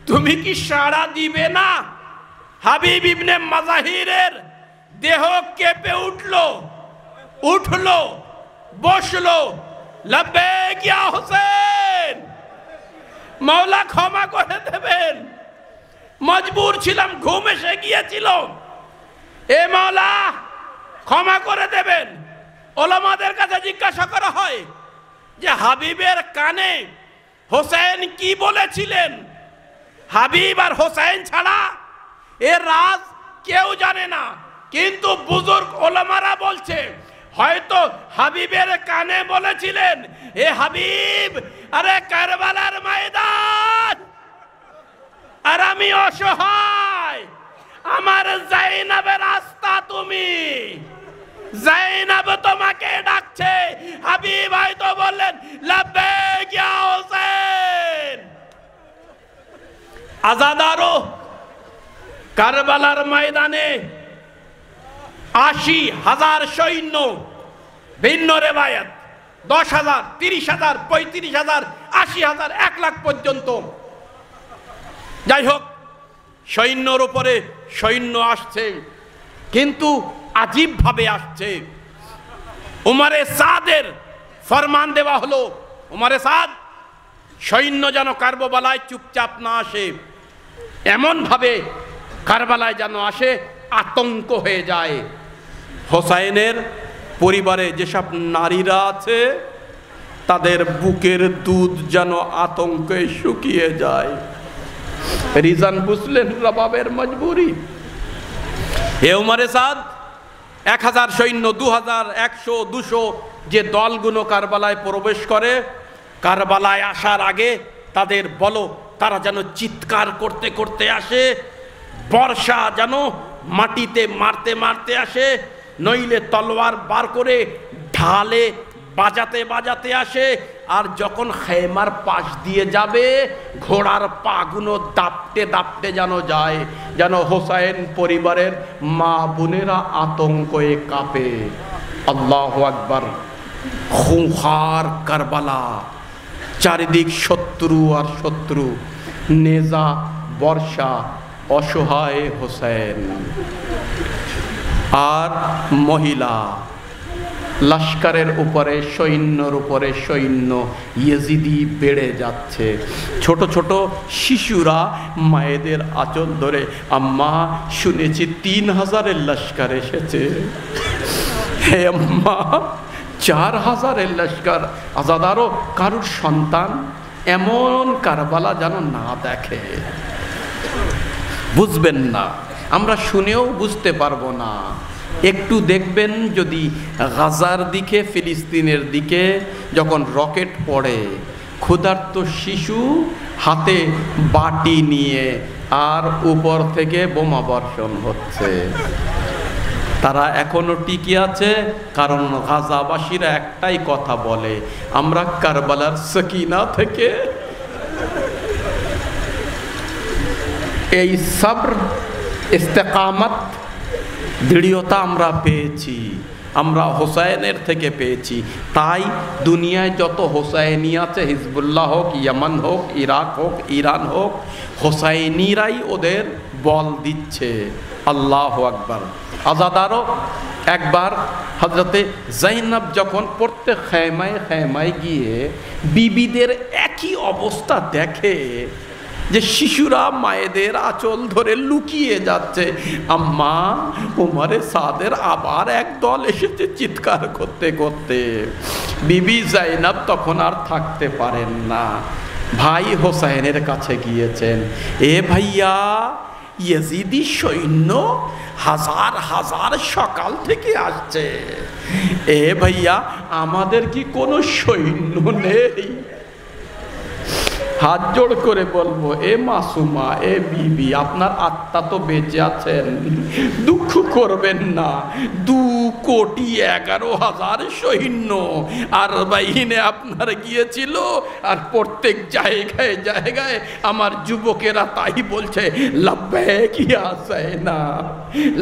তুমি কি সাড়া দিবে না? হাবিব ইবনে মাজাহিরের দেহ কেঁপে উঠলো, বসলো। লব্বেক ইয়া হোসেন, মাওলা ক্ষমা করে দেবেন, মজবুর ছিলাম, ঘুম এসে গিয়েছিল। এ মাওলা ক্ষমা করে দেবেন। ওলামাদের কাছে জিজ্ঞাসা করা হয় যে হাবিবের কানে হোসেন কি বলেছিলেন? হাবিব আর হোসেন ছাড়া এর রাজ কেউ জানে না, কিন্তু বুজুর্গ ওলামারা বলছে হয়তো হাবিবের কানে বলেছিলেন, এ হাবিব, আরে কারবালার ময়দান, আর আমি অসহায়, আমার জাইনাবের রাস্তা তুমি, জাইনাব তোমাকে ডাকছে। হাবিব হয়তো বললেন, লাব্বাইক ইয়া হোসেন। আজাদারো কারবালার ময়দানে ৮০,০০০ সৈন্য, ভিন্ন রেবায়াত ১০,০০০, ৩০,০০০, ৩৫,০০০, ৮০,০০০, ১ লাখ পর্যন্ত। যাই হোক, সৈন্যর উপরে সৈন্য আসছে, কিন্তু আজীব ভাবে আসছে। উমরে সাদের ফরমান দেওয়া হলো, উমরে সাদ, সৈন্য যেন কারবালায় চুপচাপ না আসে, এমন ভাবে কারবালায় যেন আসে আতঙ্ক হয়ে যায়। হোসাইনের পরিবারে যেসব নারীরা আছে তাদের বুকের দুধ যেন আতঙ্কে শুকিয়ে যায়। রিজন বুঝলেন? রবাবের মজবুরি। হে উমরে সাদ, ১,০০০ সৈন্য, ২,০০০, ১০০, ২০০ যে দলগুলো কারবালায় প্রবেশ করে, কারবালায় আসার আগে তাদের বলো তারা যেন চিৎকার করতে করতে আসে, বর্ষা যেন মাটিতে মারতে মারতে আসে, নইলে তলোয়ার বার করে ঢালে বাজাতে বাজাতে আসে। আর যখন খেমার পাশ দিয়ে যাবে, ঘোড়ার পাগুলো দাপটে দাপটে যেন যায়, যেন হোসাইন পরিবারের মা বোনেরা আতঙ্কে কাঁপে। আল্লাহু আকবার। খুঁখার কারবালা, চারিদিক শত্রু আর শত্রু, নেজা, বর্ষা, অসহায় হোসেন আর মহিলা, লস্করের উপরে সৈন্যর উপরে সৈন্য, ইয়েজিদি বেড়ে যাচ্ছে। ছোট ছোট শিশুরা মায়েদের আঁচল ধরে, আম্মা শুনেছি ৩,০০০-এর লস্কর এসেছে। হে আম্মা, ৪,০০০-এর লস্কর। আজাদারও কারুর সন্তান এমন কারবালা যেন না দেখে, বুঝবেন না, আমরা শুনেও বুঝতে পারবো না। একটু দেখবেন যদি গাজার দিকে, ফিলিস্তিনের দিকে যখন রকেট পড়ে, ক্ষুধার্ত শিশু হাতে বাটি নিয়ে আর উপর থেকে বোমা বর্ষণ হচ্ছে, তারা এখনো টিকে আছে। কারণ গাজাবাসীরা একটাই কথা বলে, আমরা কারবালার সকিনা থেকে এই সবর, ইস্তেকামত, দৃঢ়তা আমরা পেয়েছি, আমরা হোসাইনের থেকে পেয়েছি। তাই দুনিয়ায় যত হোসাইনি আছে, হিজবুল্লাহ হোক, ইয়ামান হোক, ইরাক হোক, ইরান হোক, হোসাইনিরাই ওদের বল দিচ্ছে। আল্লাহু আকবার। আজাদারও একবার হযরতে জাইনাব যখন প্রত্যেক খেমায় খেমায় গিয়ে বিবিদের একই অবস্থা দেখে, যে শিশুরা মায়েদের আঁচল ধরে লুকিয়ে যাচ্ছে, আম্মা, উমরে সাদের আবার এক দল এসেছে চিৎকার করতে করতে। বিবি জাইনাব তখন আর থাকতে পারেন না, ভাই হোসাইনের কাছে গিয়েছেন। এ ভাইয়া, ইয়েজিদি সৈন্য হাজার হাজার সকাল থেকে আসছে। এ ভাইয়া, আমাদের কি কোনো সৈন্য নেই? হাত জোড় করে বলবো, এ মাসুমা, এ বিবি, আপনার আত্মা তো বেঁচে আছেন, দুঃখ করবেন না। 2,11,000 সৈন্য আর বাহিনী আপনার গিয়েছিল, আর প্রত্যেক জায়গায় জায়গায় আমার যুবকেরা তাই বলছে, লাব্বাইক ইয়া যায়নাব,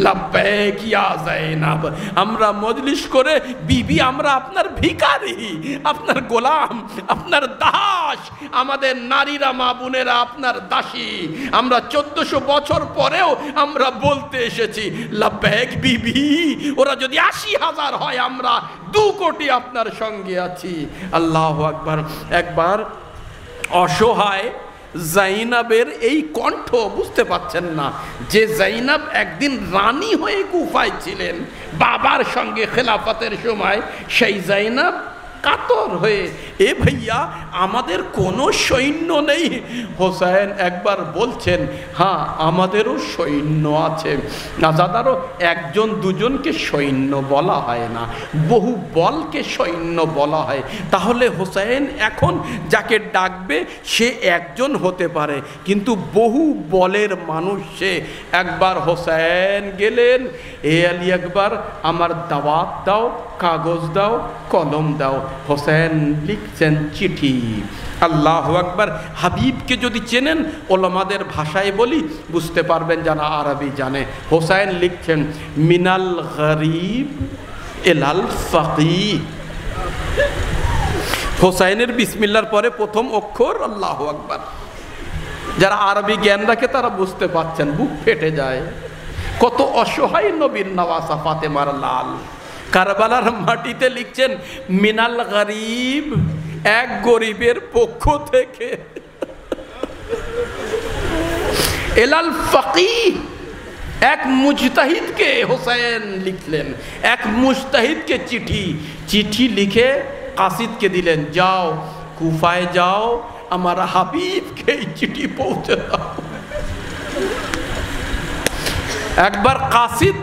লাব্বাইক ইয়া যায়নাব। আমরা মজলিস করে, বিবি, আমরা আপনার ভিখারি, আপনার গোলাম, আপনার দাস, আমাদের নারীরা, মা বোনেরা আপনার দাসী। আমরা 1400 বছর পরেও আমরা বলতে এসেছি, লাব্বাইক বিবি, ওরা যদি 80,000 হয়, আমরা 2 কোটি আপনার সঙ্গে আছি। আল্লাহু আকবার। একবার অসহায় জাইনাবের এই কণ্ঠ বুঝতে পাচ্ছেন না, যে জাইনাব একদিন রানী হয়ে কুফায় ছিলেন বাবার সঙ্গে খেলাফতের সময়, সেই জাইনাব কাতর হয়ে, এ ভাইয়া আমাদের কোনো সৈন্য নেই। হোসেন একবার বলছেন, হ্যাঁ আমাদেরও সৈন্য আছে। আজাদারও একজন দুজনকে সৈন্য বলা হয় না, বহু বলকে সৈন্য বলা হয়। তাহলে হোসেন এখন যাকে ডাকবে সে একজন হতে পারে, কিন্তু বহু বলের মানুষ সে। একবার হোসেন গেলেন, এ আলী একবার আমার দাওয়াত দাও, কাগজ দাও, কলম দাও। হোসেন লিখছেন চিঠি। আল্লাহু আকবার। হাবিবকে যদি চেনেন, ওলামাদের ভাষায় বলি বুঝতে পারবেন যারা আরবি জানে। হোসেন লিখছেন মিনাল গরিব এলাল ফাকিহ। হোসেনের বিসমিল্লার পরে প্রথম অক্ষর আল্লাহু আকবার। যারা আরবি জ্ঞান রাখে তারা বুঝতে পারছেন, বুক ফেটে যায়। কত অসহায় নবীর নওয়াসা ফাতেমার লাল। কারবালার মাটিতে লিখছেন মিনাল গরিব, এক গরিবের পক্ষ থেকে, এলাল ফাকিহ, এক মুজতাহিদকে হোসেন লিখলেন, এক মুজতাহিদকে চিঠি। চিঠি লিখে কাসিদকে দিলেন, যাও কুফায় যাও, আমার হাবিবকে এই চিঠি পৌঁছে দাও। একবার কাসিদ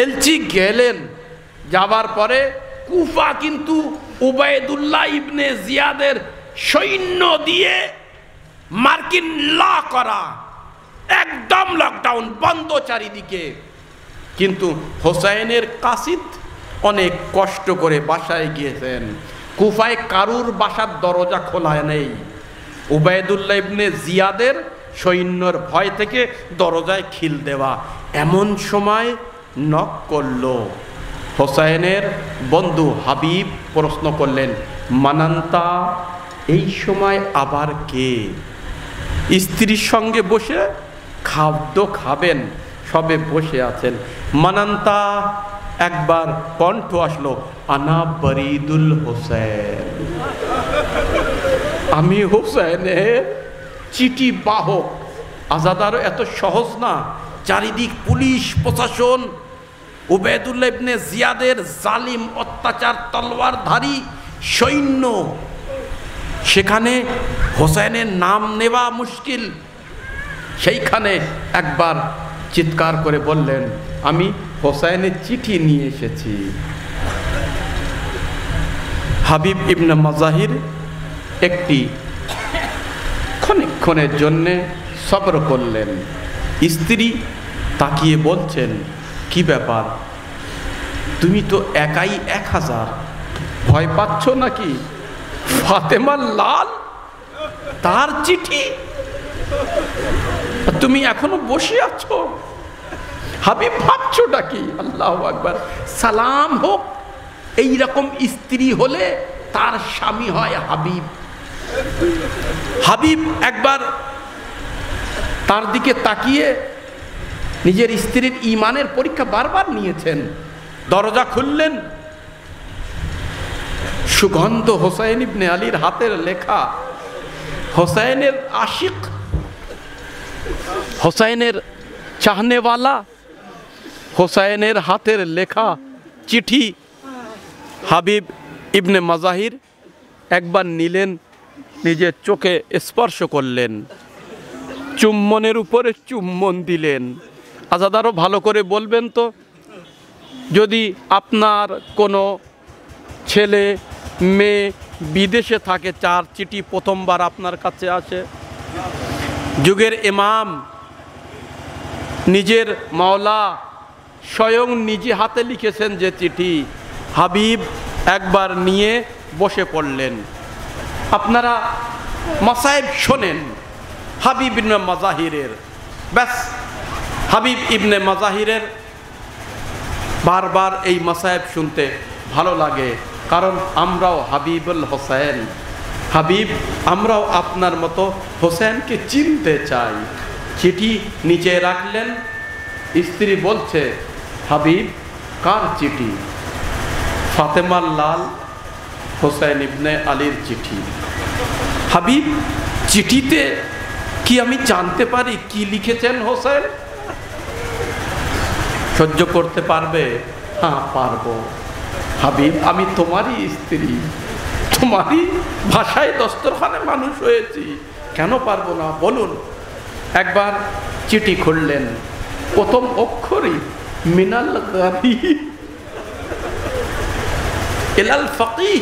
এলচি গেলেন, যাবার পরে কুফা কিন্তু উবাইদুল্লাহ ইবনে জিয়াদের সৈন্য দিয়ে মার্কিন ল করা, একদম লকডাউন বন্ধ চারিদিকে। কিন্তু হোসেনের কাসিদ অনেক কষ্ট করে বাসায় গিয়েছেন। কুফায় কারুর বাসার দরজা খোলা নেই। উবাইদুল্লাহ ইবনে জিয়াদের সৈন্যর ভয় থেকে দরজায় খিল দেওয়া। এমন সময় নক করল। হোসেনের বন্ধু হাবিব প্রশ্ন করলেন, মানান্তা, এই সময় আবার কে? স্ত্রীর সঙ্গে বসে খাদ্য খাবেন, সবে বসে আছেন। মানান্তা, একবার কণ্ঠ আসলো, আনা বরিদুল হোসেন, আমি হোসেনের চিঠি বাহক। আজাদারও এত সহজ না, চারিদিক পুলিশ প্রশাসন, উবাইদুল্লাহ ইবনে জিয়াদের জালিম অত্যাচার তলোয়ারধারী সৈন্য, সেখানে হোসেনের নাম নেওয়া মুশকিল। সেইখানে একবার চিৎকার করে বললেন, আমি হোসেনের চিঠি নিয়ে এসেছি। হাবিব ইবনে মাজাহির একটি ক্ষণিক্ষণের জন্যে সবর করলেন। স্ত্রী তাকিয়ে বলছেন, কি ব্যাপার, তুমি তো একাই 1000, ভয় পাচ্ছ নাকি? ফাতেমার লাল, তার চিঠি, তুমি এখনো বসে আছো? হাবিব ভাবছোটা কি? আল্লাহু আকবার। সালাম হোক, এইরকম স্ত্রী হলে তার স্বামী হয় হাবিব। হাবিব একবার তার দিকে তাকিয়ে নিজের স্ত্রীর ঈমানের পরীক্ষা বারবার নিয়েছেন। দরজা খুললেন, সুগন্ধ হোসেন ইবনে আলীর হাতের লেখা, হোসেনের আশিক, হোসেনের চাহনেওয়ালা, হোসেনের হাতের লেখা চিঠি। হাবিব ইবনে মাজাহির একবার নিলেন, নিজের চোখে স্পর্শ করলেন, চুম্বনের উপরে চুম্বন দিলেন। আজাদারও ভালো করে বলবেন তো, যদি আপনার কোনো ছেলে মেয়ে বিদেশে থাকে, 4 চিঠি প্রথমবার আপনার কাছে আসে, যুগের ইমাম নিজের মাওলা স্বয়ং নিজে হাতে লিখেছেন যে চিঠি, হাবিব একবার নিয়ে বসে পড়লেন। আপনারা মাসায়েব শোনেন হাবিব ইবনে মাজাহিরের, ব্যাস হাবিব ইবনে মাজাহিরের বারবার এই মাসায়েব শুনতে ভালো লাগে, কারণ আমরাও হাবিবুল হোসেন, হাবিব আমরাও আপনার মতো হোসেনকে চিনতে চাই। চিঠি নিচে রাখলেন। স্ত্রী বলছে, হাবিব কার চিঠি? ফাতেমার লাল হোসেন ইবনে আলীর চিঠি। হাবিব, চিঠিতে কি আমি জানতে পারি কি লিখেছেন হোসেন? সহ্য করতে পারবে? হ্যাঁ পারবো। হাবিব আমি তোমারই স্ত্রী, তোমারই ভাষায় দস্তরখানে মানুষ হয়েছি, কেন পারবো না বলুন। একবার চিঠি খুললেন, প্রথম অক্ষরই মিনাল গারিব ইলাল ফাকিহ।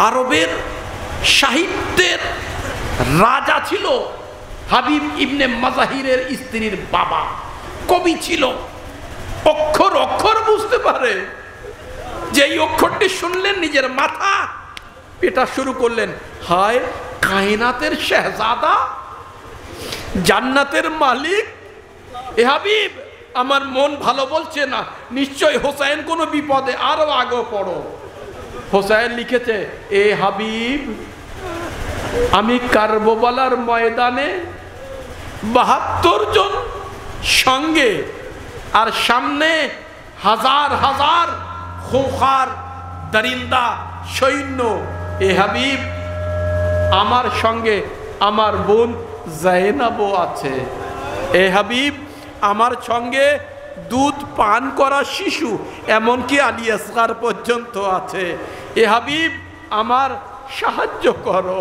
আরবের সাহিত্যের রাজা ছিল হাবিব ইবনে মাজাহিরের স্ত্রীর বাবা, কবি ছিল, অক্ষর অক্ষর বুঝতে পারে। যেই অক্ষরটি শুনলেন নিজের মাথা পেটা শুরু করলেন, হায় কায়নাতের শেহজাদা, জান্নাতের মালিক, এ হাবিব আমার মন ভালো বলছে না, নিশ্চয় হোসাইন কোনো বিপদে, আরো আগে পড়ো। হোসাইন লিখেছে, এ হাবিব আমি কারবালার ময়দানে ৭২ জন সঙ্গে আর সামনে হাজার হাজার খোখার দরিন্দা সৈন্য, এ হাবিব আমার সঙ্গে আমার বোন জাইনাবও আছে, এ হাবিব আমার সঙ্গে দুধ পান করা শিশু এমনকি আলী আসগার পর্যন্ত আছে, এ হাবিব আমার সাহায্য করো।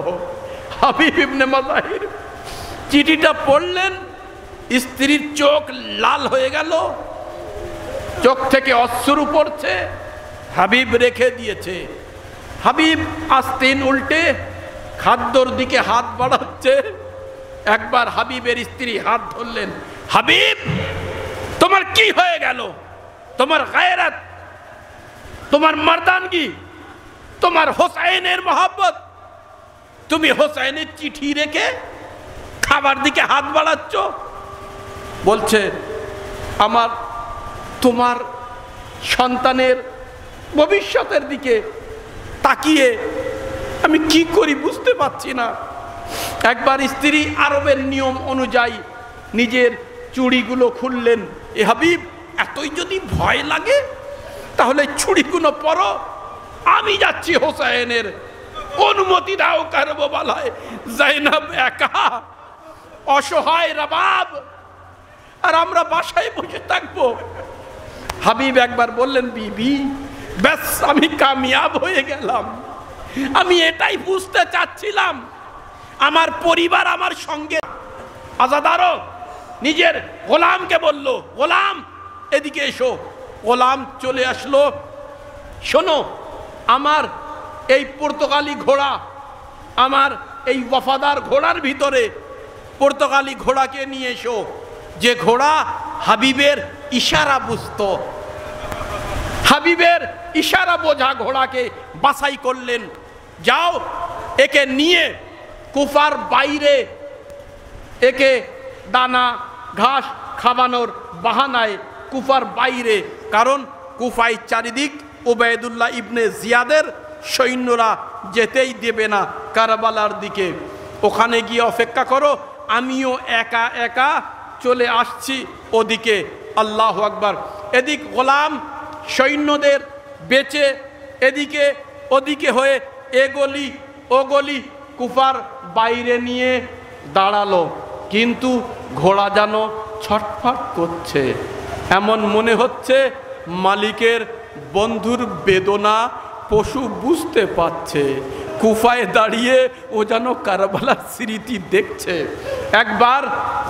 হাবিব ইবনে মাজাহির চিঠিটা পড়লেন, স্ত্রীর চোখ লাল হয়ে গেল, চোখ থেকে অশ্রু পড়ছে, হাবিব রেখে দিয়েছে। হাবিব আস্তিন উল্টে খাদ্যর দিকে হাত বাড়াচ্ছে। একবার হাবিবের স্ত্রী হাত ধরলেন, হাবিব তোমার কি হয়ে গেল? তোমার গায়রাত, তোমার মর্দানগি, তোমার হোসাইনের মহব্বত, তুমি হোসাইনের চিঠি রেখে খাবার দিকে হাত বাড়াচ্ছ। বলছে আমার তোমার সন্তানের ভবিষ্যতের দিকে তাকিয়ে আমি কি করি বুঝতে পারছি না। একবার স্ত্রী আরবের নিয়ম অনুযায়ী নিজের চুড়িগুলো খুললেন, এ হাবিব এতই যদি ভয় লাগে তাহলে চুড়িগুলো পরো, আমি যাচ্ছি হোসাইনের, অনুমতি দাও কারবালায়। জাইনাব একা অসহায় রবাব, আর আমরা বাসায় বসে থাকবো। হাবিব একবার বললেন, বিবি ব্যাস আমি কামিয়াব হয়ে গেলাম, আমি এটাই বুঝতে চাচ্ছিলাম আমার পরিবার আমার সঙ্গে। আজাদারও নিজের গোলামকে বলল, গোলাম এদিকে এসো। গোলাম চলে আসলো, শোনো আমার এই পর্তুগালি ঘোড়া, আমার এই ওয়াফাদার ঘোড়ার ভিতরে পর্তুগালি ঘোড়াকে নিয়ে এসো, যে ঘোড়া হাবিবের ইশারা বুঝতো। হাবিবের ইশারা বোঝা ঘোড়াকে বাছাই করলেন, যাও একে নিয়ে কুফার বাইরে একে দানা ঘাস খাওয়ানোর বাহানায় কুফার বাইরে, কারণ কুফায় চারিদিক উবাইদুল্লাহ ইবনে জিয়াদের সৈন্যরা যেতেই দেবে না কারবালার দিকে, ওখানে গিয়ে অপেক্ষা করো, আমিও একা একা চলে আসছি ওদিকে। আল্লাহু আকবার। এদিক গোলাম সৈন্যদের বেচে এদিকে ওদিকে হয়ে এ গলি ও গলি কুফার বাইরে নিয়ে দাঁড়ালো, কিন্তু ঘোড়া যেন ছটফট করছে, এমন মনে হচ্ছে মালিকের বন্ধুর বেদনা পশু বুঝতে পারছে। কুফায় দাঁড়িয়ে ও যেন কারবালার স্মৃতি দেখছে। একবার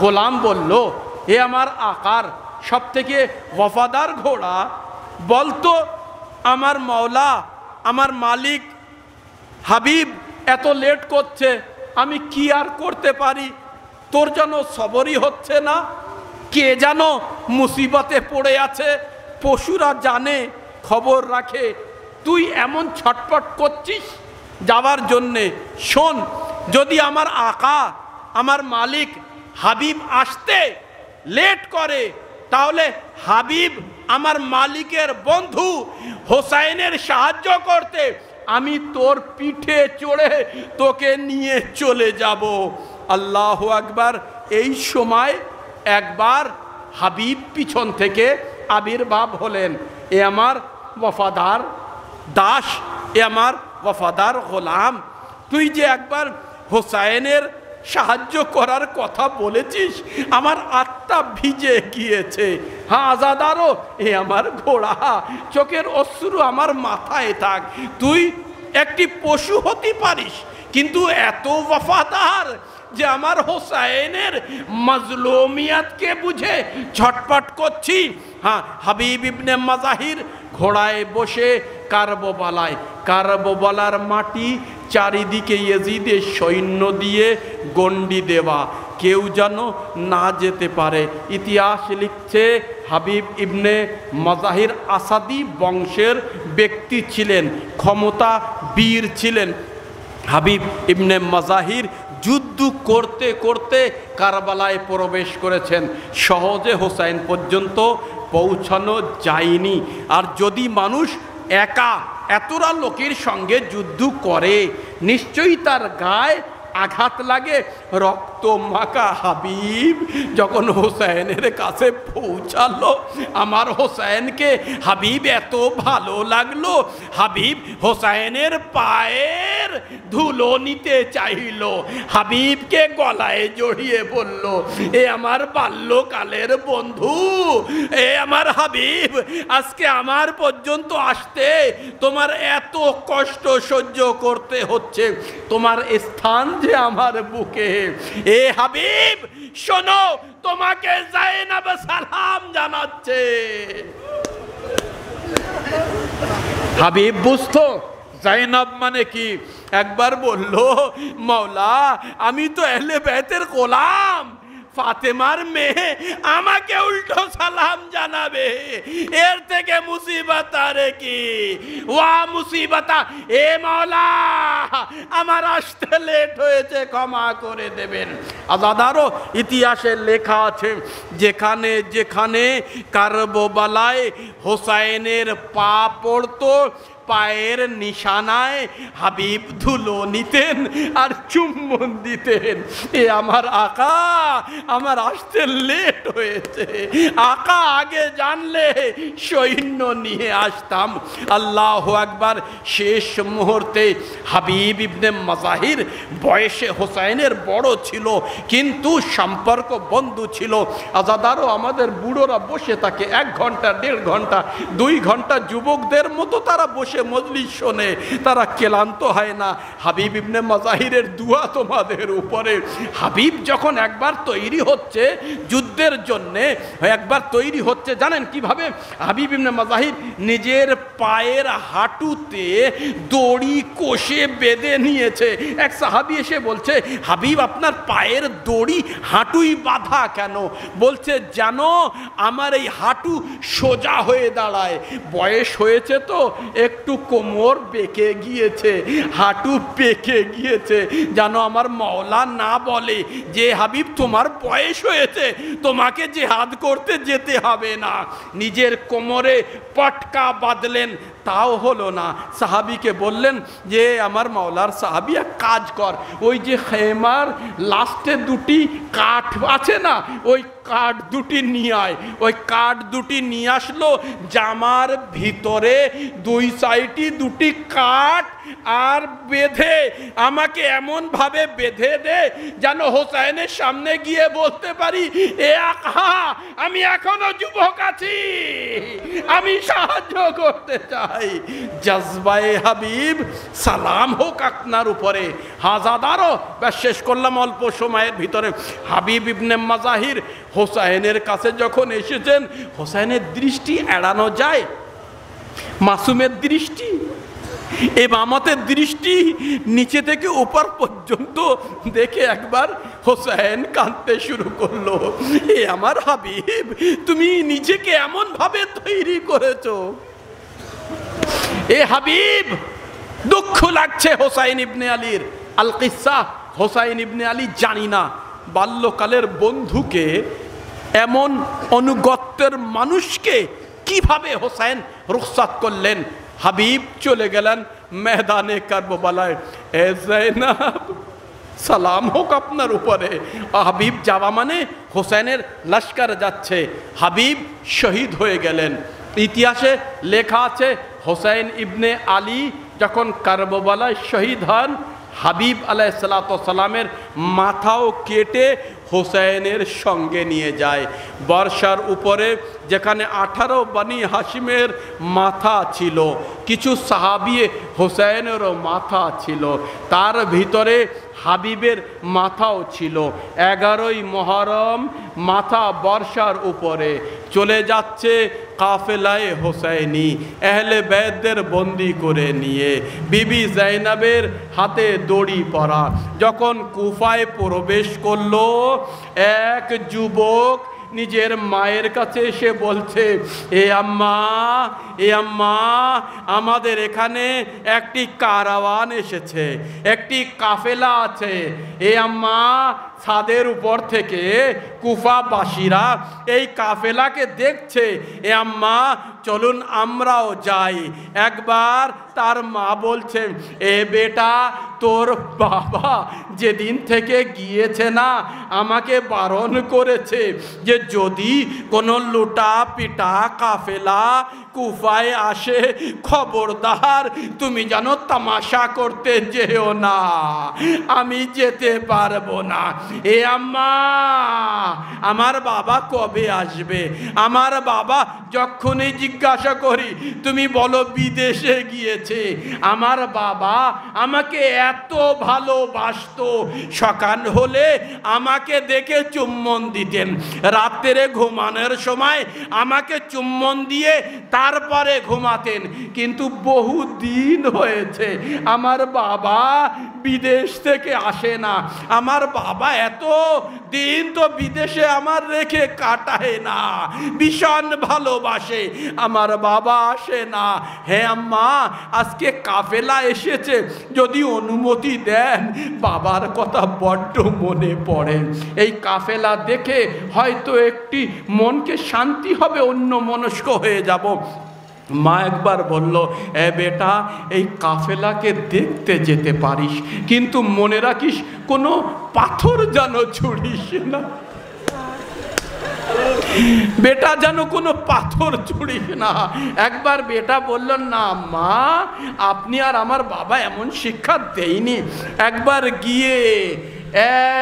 গোলাম বলল, এ আমার আকার সব থেকে ওয়াফাদার ঘোড়া, বলতো আমার মাওলা আমার মালিক হাবিব এত লেট করছে, আমি কি আর করতে পারি? তোর যেন সবরই হচ্ছে না, কে যেন মুসিবতে পড়ে আছে, পশুরা জানে খবর রাখে, তুই এমন ছটপট করছিস যাওয়ার জন্যে। শোন, যদি আমার আকা আমার মালিক হাবিব আসতে লেট করে, তাহলে হাবিব আমার মালিকের বন্ধু হোসাইনের সাহায্য করতে আমি তোর পিঠে চড়ে তোকে নিয়ে চলে যাব। আল্লাহু আকবার। এই সময় একবার হাবিব পিছন থেকে আবির্ভাব হলেন, এ আমার ওয়াফাদার দাস, এ আমার ওয়াফাদার গোলাম, তুই যে একবার হোসাইনের সাহায্য করার কথা বলেছিস, আমার আত্মা ভিজে গিয়েছে। হ্যাঁ আজাদারও, এ আমার ঘোড়া, চোখের অশ্রু আমার মাথায় থাক। তুই একটি পশু হতে পারিস, কিন্তু এত ওয়াফাদার যে আমার হোসাইনের মাজলুমিয়াতকে বুঝে ছটপট করছি। হ্যাঁ, হাবিব ইবনে মাজাহির ঘোড়ায় বসে কারবালার মাটি চারিদিকে ইয়েজিদের সৈন্য দিয়ে গণ্ডি দেওয়া, কেউ যেন না যেতে পারে। ইতিহাস লিখছে হাবিব ইবনে মাজাহির আসাদি বংশের ব্যক্তি ছিলেন, ক্ষমতা বীর ছিলেন। হাবিব ইবনে মাজাহির যুদ্ধ করতে করতে কারবালায় প্রবেশ করেছেন, সহজে হোসাইন পর্যন্ত পৌঁছানো যায়নি। আর যদি মানুষ একা এতটা লোকের সঙ্গে যুদ্ধ করে, নিশ্চয়ই তার গায়ে আঘাত লাগে। রক্ত মাখা হাবিব যখন হোসাইনের কাছে পৌঁছালো, আমার হোসাইনকে হাবিব এত ভালো লাগলো, হাবিব হোসাইনের পায়ের ধুলো নিতে চাইল, হাবিবকে গলায় জড়িয়ে বলল, এ আমার বাল্যকালের বন্ধু, এ আমার হাবিব, আজকে আমার পর্যন্ত আসতে তোমার এত কষ্ট সহ্য করতে হচ্ছে, তোমার স্থান যে আমার বুকে। এ হাবিব শোনো, তোমাকে যায়েনব সালাম জানাচ্ছে। হাবিব বুঝতো যায়েনব মানে কি। একবার বলল, মওলা আমি তো আহলে বাইতের গোলাম, ফাতেমার মেয়ে আমাকে উল্টো সালাম জানাবে, এর থেকে মুসিবত আর কি। ওয়া মুসিবতা, এ মাওলা আমার আসতে লেট হয়েছে, ক্ষমা করে দেবেন। আজাদারও ইতিহাসে লেখা আছে, যেখানে যেখানে কারবালায় হোসাইনের পা পড়তো, পায়ের নিশানায় হাবিব ধুলো নিতেন আর চুম্বন দিতেন। এ আমার আকা, আমার আসতে লেট হয়েছে, আকা আগে জানলে সৈন্য নিয়ে আসতাম। আল্লাহু আকবার। শেষ মুহূর্তে হাবিব ইবনে মাজাহির বয়সে হোসাইনের বড় ছিল, কিন্তু সম্পর্ক বন্ধু ছিল। আজাদারও আমাদের বুড়োরা বসে থাকে 1 ঘন্টা 1.5 ঘন্টা 2 ঘন্টা, যুবকদের মতো তারা বসে মজলিস শোনে, তারা ক্লান্ত হয় না। হাবিব ইবনে মাজাহিরের দুয়া তোমাদের উপরে। হাবিব যখন একবার তৈরি হচ্ছে যুদ্ধের জন্য, একবার তৈরি হচ্ছে, জানেন কিভাবে? হাবিব ইবনে মাজাহির নিজের পায়ের হাঁটুতে দড়ি কষে বেঁধে নিয়েছে। এক সাহাবী এসে বলছে, হাবিব আপনার পায়ের দড়ি হাঁটুই বাঁধা কেন? বলছে, জানো আমার এই হাঁটু সোজা হয়ে দাঁড়ায়, বয়স হয়েছে তো একটু কোমর বেঁকে গিয়েছে, হাঁটু বেঁকে গিয়েছে, জানো আমার মাওলা না বলে যে হাবিব তোমার বয়স হয়েছে, তোমাকে জিহাদ করতে যেতে হবে না। নিজের কোমরে পটকা বাঁধলেন, তাও হলো না। সাহাবিকে বললেন যে আমার মাওলার সাহাবি এক কাজ কর, ওই যে খেমার লাস্টে 2টি কাঠ আছে না, ওই কাঠ 2টি নিয়ে আয়। ওই কাঠ 2টি নিয়ে আসলো, জামার ভিতরে 2 সাইডে 2টি কাঠ আর বেঁধে আমাকে এমন ভাবে বেঁধে দে যেন হোসাইনের সামনে গিয়ে বলতে পারি, এ আকা আমি এখনো যুবক আছি, আমি সাহায্য করতে চাই। জজবায়ে হাবিব সালাম হোক আপনার উপরে। হাজাদারও ব্যাস শেষ করলাম অল্প সময়ের ভিতরে। হাবিব ইবনে মাজাহির হোসাইনের কাছে যখন এসেছেন, হোসাইনের দৃষ্টি এড়ানো যায়? মাসুমের দৃষ্টি, ইমামতের দৃষ্টি নিচে থেকে উপর পর্যন্ত দেখে একবার হোসেন কাঁদতে শুরু করলো। এ আমার হাবিব, তুমি নিজেকে এমন ভাবে তৈরি করেছো। এ হাবিব, দুঃখ লাগছে হোসাইন ইবনে আলীর। আল কিসসা, হোসাইন ইবনে আলী জানি না বাল্যকালের বন্ধুকে, এমন অনুগত্যের মানুষকে কিভাবে হোসাইন রুখসাত করলেন। হাবিব চলে গেলেন ময়দানে কারবালায়। এ যায়েনব সালাম হোক আপনার উপরে। হাবিব যাওয়া মানে হোসেনের লস্কর যাচ্ছে। হাবিব শহীদ হয়ে গেলেন। ইতিহাসে লেখা আছে হোসেন ইবনে আলী যখন কারবালায় শহীদ হন, হাবিব আলাইহিসসালামের মাথাও কেটে হোসেনের সঙ্গে নিয়ে যায়। বর্ষার উপরে যেখানে 18 বনি হাশিমের মাথা ছিল, কিছু সাহাবী হোসেনেরও মাথা ছিল, তার ভিতরে হাবিবের মাথাও ছিল। 11ই মুহররম মাথা বর্ষার উপরে চলে যাচ্ছে কাফেলায়ে হোসেনি, আহলে বাইতদের বন্দি করে নিয়ে। বিবি জাইনাবের হাতে দড়ি পরা। যখন কুফায় প্রবেশ করলো, এক যুবক নিজের মায়ের কাছে এসে বলছে, এ আম্মা, এ আম্মা, আমাদের এখানে একটি কারাওয়ান এসেছে, একটি কাফেলা আছে। এ আম্মা, ছাদের উপর থেকে কুফাবাসীরা এই কাফেলাকে দেখছে। এ আম্মা, চলুন আমরাও যাই। একবার তার মা বলছেন, এ বেটা, তোর বাবা যেদিন থেকে গিয়েছে না, আমাকে বারণ করেছে যে যদি কোনো লুটা পিটা কাফেলা কুফায় আসে, খবরদার তুমি যেন তামাশা করতে যেও না, আমি যেতে পারবো না। এ আম্মা, আমার বাবা কবে আসবে? আমার বাবা যখনই জিজ্ঞাসা করি, তুমি বলো বিদেশে গিয়েছে। আমার বাবা আমাকে এত ভালোবাসতো, সকাল হলে আমাকে দেখে চুম্বন দিতেন, রাত্রে ঘুমানোর সময় আমাকে চুম্বন দিয়ে তারপরে ঘুমাতেন। কিন্তু বহু দিন হয়েছে আমার বাবা বিদেশ থেকে আসে না। আমার বাবা এত দিন তো বিদেশে আমার রেখে কাটায় না, ভীষণ ভালোবাসে, আমার বাবা আসে না। হ্যাঁ আম্মা, আজকে কাফেলা এসেছে, যদি অনুমতি দেন, বাবার কথা বড্ড মনে পড়ে। এই কাফেলা দেখে হয়তো একটি মনকে শান্তি হবে, অন্য মনস্ক হয়ে যাব। মা একবার বলল, এ বেটা, এই কাফেলাকে দেখতে যেতে পারিস, কিন্তু মনে রাখিস কোনো পাথর যেন ছুড়িস না, বেটা, যেন কোনো পাথর ছুড়িস না। একবার বেটা বলল, না মা, আপনি আর আমার বাবা এমন শিক্ষা দেয়নি। একবার গিয়ে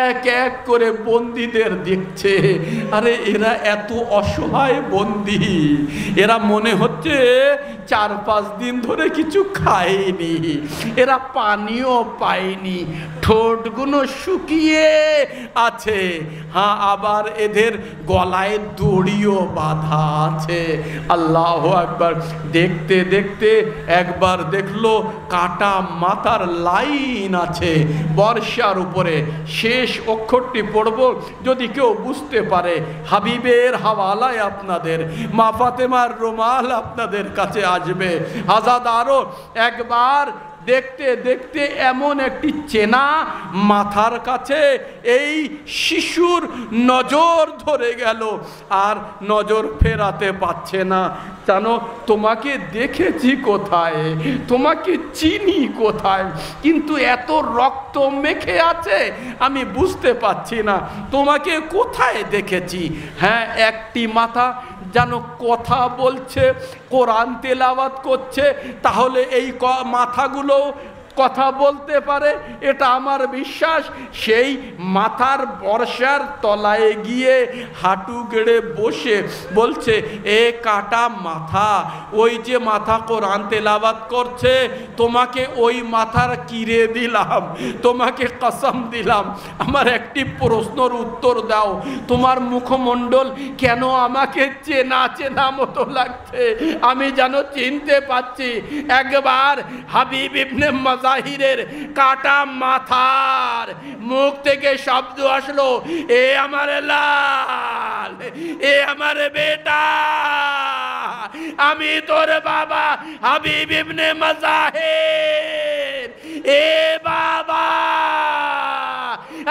এক এক করে বন্দীদের দেখছে, আরে এরা এত অসহায় বন্দী, এরা মনে হচ্ছে 4-5 দিন ধরে কিছু খায়নি, এরা পানিও পায়নি, ঠোঁটগুলো শুকিয়ে আছে। হ্যাঁ, আবার এদের গলায় দড়িও বাঁধা আছে। আল্লাহু আকবার। দেখতে দেখতে একবার দেখলো কাটা মাথার লাইন আছে বর্ষার উপরে। শেষ অক্ষরটি পড়ব, যদি কেউ বুঝতে পারে হাবিবের হাওয়ালায় আপনাদের, মা ফাতেমার রুমাল আপনাদের কাছে আসবে। আজাদ আরো একবার দেখতে দেখতে এমন একটি চেনা মাথার কাছে এই শিশুর নজর ধরে গেল, আর নজর ফেরাতে পারছে না। জানো, তোমাকে দেখেছি কোথায়, তোমাকে চিনি কোথায়, কিন্তু এত রক্ত মেখে আছে আমি বুঝতে পারছি না তোমাকে কোথায় দেখেছি। হ্যাঁ, একটি মাথা যেন কথা বলছে, কোরআন তেলাওয়াত করছে, তাহলে এই মাথাগুলো কথা বলতে পারে, এটা আমার বিশ্বাস। সেই মাথার বর্ষার তলায় গিয়ে হাঁটু গেড়ে বসে বলছে, এ কাটা মাথা, ওই যে মাথা কোরআন তেলাওয়াত করছে, তোমাকে ওই মাথার কিরে দিলাম, তোমাকে কসম দিলাম, আমার একটি প্রশ্নের উত্তর দাও, তোমার মুখমণ্ডল কেন আমাকে চেনা চেনা মতো লাগছে, আমি যেন চিনতে পাচ্ছি। একবার হাবিব ইবনে মাজাহিরের কাটা মাথার মুখ থেকে শব্দ আসলো, এ আমার লাল, এ আমার বেটা, আমি তোর বাবা হাবিব ইবনে মাজাহির। এ বাবা,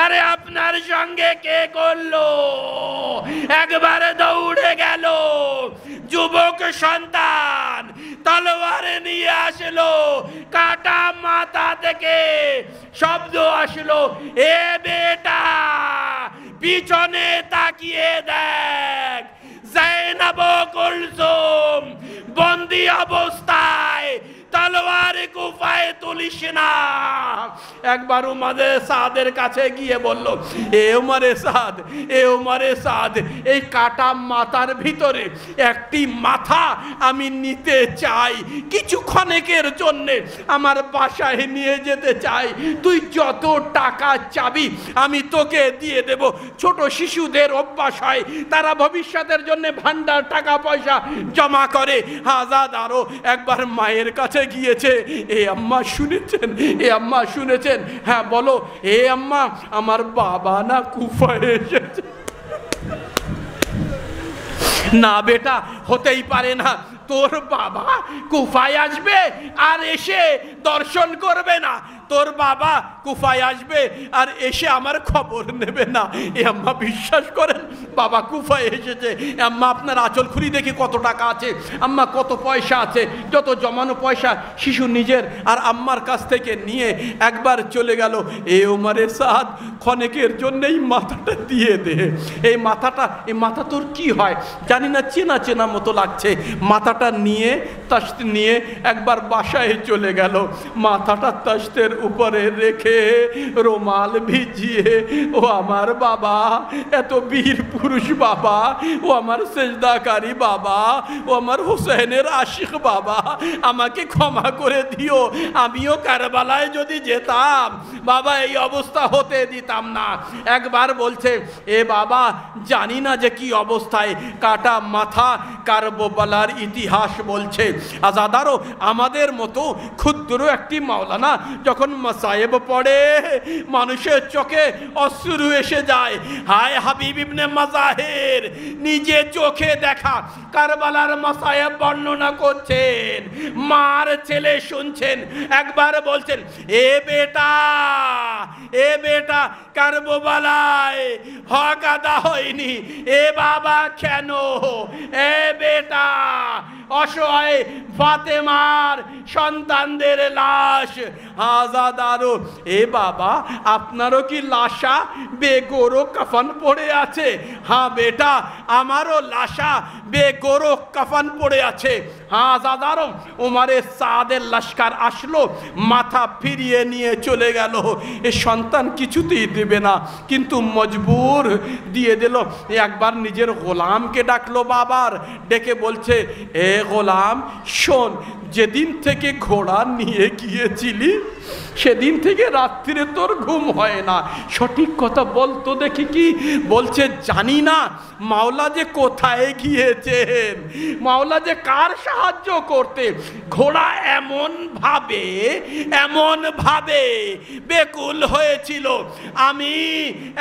আরে আপনার সঙ্গে কে করলো? একবারে দৌড়ে গেল, যুবক সন্তান তলোয়ার নিয়ে আসলো, কাটা মাথা থেকে শব্দ আসলো, এ বেটা, পিছনে তাকিয়ে দেখ, জাইনাব কুলসুম বন্দি অবস্থায় তলোয়ার কুফায় তুলিস না। একবার উমারে সাদের কাছে গিয়ে বলল, এ উমারে সাদ, এ উমারে সাদ, এই কাটা মাথার ভিতরে একটি মাথা আমি নিতে চাই, কিছুক্ষণের জন্য আমার বাসায় নিয়ে যেতে চাই। তুই যত টাকা চাবি আমি তোকে দিয়ে দেব। ছোট শিশুদের অভ্যাস হয়, তারা ভবিষ্যতের জন্য ভান্ডার টাকা পয়সা জমা করে। আজাদারও একবার মায়ের কাছে গিয়েছে। এ আম্মা শুনেছেন, এ আম্মা শুনেছেন? হ্যাঁ বলো। এ আম্মা, আমার বাবা না কুফায় এসেছে। না বেটা, হতেই পারে না। তোর বাবা কুফায় আসবে আর এসে দর্শন করবে না? তোর বাবা কুফায় আসবে আর এসে আমার খবর নেবে না? এ আম্মা বিশ্বাস করেন, বাবা কুফায় এসেছে। আম্মা আপনার আঁচল খুলি দেখি কত টাকা আছে, আম্মা কত পয়সা আছে। যত জমানো পয়সা শিশু নিজের আর আম্মার কাছ থেকে নিয়ে একবার চলে গেল। এ ওমরে সাদ, ক্ষণেকের জন্যই মাথাটা দিয়ে দে। এই মাথাটা, এই মাথা তোর কি হয় জানি না, চেনা চেনা মতো লাগছে। মাথাটা নিয়ে তাস্ত নিয়ে একবার বাসায় চলে গেল। মাথাটা তাস্তের উপরে রেখে রুমাল ভিজিয়ে, ও আমার বাবা, এত বীর পুরুষ বাবা, ও আমার সেজদাকারী বাবা, ও আমার হুসেনের আশিক বাবা, আমাকে ক্ষমা করে দিও। আমিও কারবালায় যদি যেতাম বাবা এই অবস্থা হতে দিতাম না। একবার বলছে, এ বাবা, জানি না যে কি অবস্থায় কাটা মাথা কারবালার ইতিহাস বলছে। আজাদারও আমাদের মতো ক্ষুদ্র একটি মাওলানা যখন মাসায়েব পড়ে, মানুষের চোখে অশ্রু এসে যায়। হায় হাবিব ইবনে মাজাহির নিজে চোখে দেখা কারবালার মাসায়েব বর্ণনা করছেন, মার ছেলে শুনছেন। একবার বলছেন, এ বেটা, এ বেটা, কারবালায় হক আদা হয়নি। এ বাবা কেন? এ বেটা, অসহায় ফাতেমার সন্তানদের লাশ। আজাদারও, এ বাবা, আপনারও কি লাশা বেগোরো কাফন পড়ে আছে? হ্যাঁ বেটা, আমারও লাশা বেগোরো কাফন পড়ে আছে। হ্যাঁ আজাদারও, উমারে সাদের লস্কর আসলো, মাথা ফিরিয়ে নিয়ে চলে গেল। এ সন্তান কিছুতেই দেবে না, কিন্তু মজবুর দিয়ে দিল। একবার নিজের গোলামকে ডাকলো বাবার, ডেকে বলছে, এ গোলাম শোন, যেদিন থেকে ঘোড়া নিয়ে গিয়েছিলি সেদিন থেকে রাত্রিরে তোর ঘুম হয় না। সঠিক কথা বলতো দেখি কি বলছে? জানি না মাওলা যে কোথায় গিয়েছেন, মাওলা যে কার সাহায্য করতে। ঘোড়া এমন ভাবে বেকুল হয়েছিল। আমি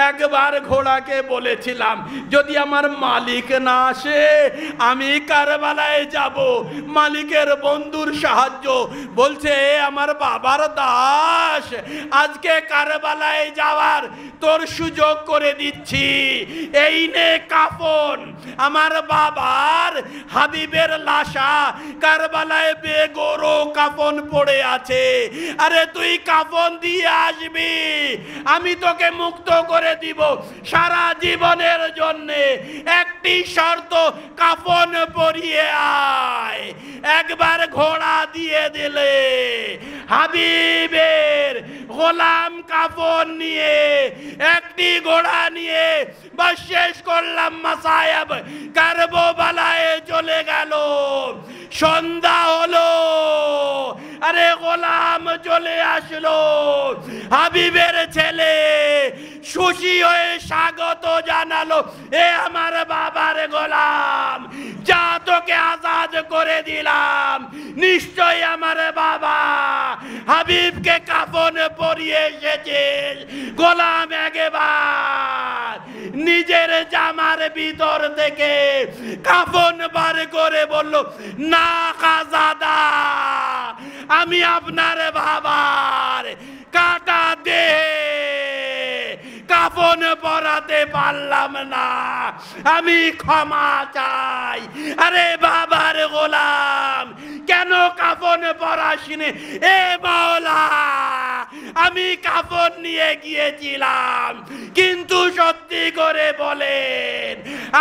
একবার ঘোড়াকে বলেছিলাম, যদি আমার মালিক না আসে আমি কারবালায় যাব, মালিকের বন্ধুর সাহায্য। বলছে, আমার বাবার দাস, আজকে কারবালায় যাওয়ার তোর সুযোগ করে দিচ্ছি। এই নে কাফন, আমার বাবার হাবিবের লাশা কারবালায় বেগোরো কাফন পড়ে আছে। আরে তুই কাফন দিয়ে আসবি, আমি তোকে মুক্ত করে দিব সারা জীবনের জন্যে। একটি শর্ত, কাফন পরিয়ে আয়। একবার ঘোড়া দিয়ে দিলে হাবিবের গোলাম কাফন নিয়ে, একটি ঘোড়া নিয়ে বাস শেষ করলাম মাসায়েব। কারবালায় চলে গেল, সন্ধ্যা হলো। আরে গোলাম চলে আসলো, হাবিবের ছেলে খুশি হয়ে স্বাগত জানালো, এ আমার বাবার গোলাম, যা তোকে আজাদ করে দিলাম। নিশ্চয় আমার বাবা হাবিবকে কাফন পরিয়ে এসেছিস। গোলাম একবার নিজের জামার ভিতর থেকে কাফন বার করে বলল, না কাজাদা, আমি আপনার বাবার কাটা দেহে কাফন পরাতে পারলাম না, আমি ক্ষমা চাই। আরে বাবার গোলাম, কেন কাফন পরাসিনি? এ মাওলা, আমি কাফন নিয়ে গিয়েছিলাম, কিন্তু সত্যি করে বলেন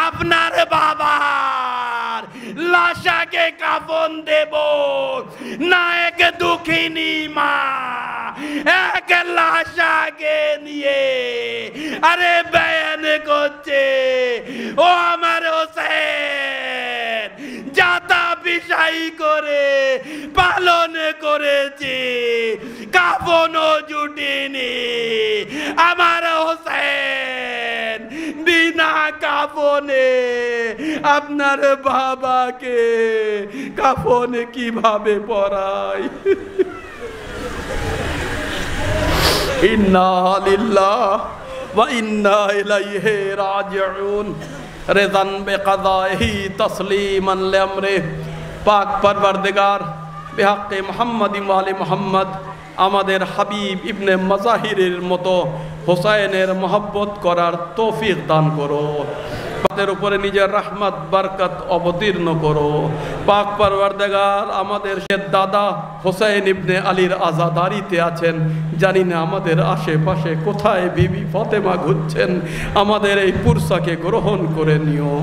আপনার বাবার লাশাকে কাফন দেব না এক দুঃখিনী মা এক লাশাকে নিয়ে আরে বয়ান করছে, ও আমার হোসেন যাতা পিসাই করে পালন করেছি, কাফনও জুটিনি, আমার হোসেন বিনা কাফনে আপনার বাবাকে কাফনে কিভাবে পরায়। ইন্না লিল্লাহ ওয়া ইন্না ইলাইহি রাজিউন। রেজান বেকাদাহি তসলিমান লিআমরি। পাক পরওয়ারদিগার বিহাক্কে মুহাম্মদ ওয়ালি মুহাম্মদ আমাদের হাবিব ইবনে মাজাহিরের মতো হোসাইনের মহব্বত করার তৌফিক দান করো। তাদের উপরে নিজের রহমত বরকত অবতীর্ণ করো। পাক পরওয়ারদিগার আমাদের সে দাদা হোসেন ইবনে আলীর আজাদারিতে আছেন, জানি না আমাদের আশেপাশে কোথায় বিবি ফাতেমা ঘুরছেন। আমাদের এই পুরসাকে গ্রহণ করে নিও,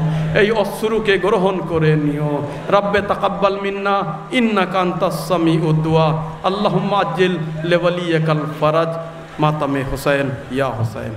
এই অশ্রুকে গ্রহণ করে নিও। রব্বে তাকাব্বাল মিন্না ইন্নাকা আনতাস সামিউদ দুআ। আল্লাহুম্মা আজ্জিল লিওয়ালিয়াকাল ফরাজ। মাতামে হোসেন ইয়া হোসেন।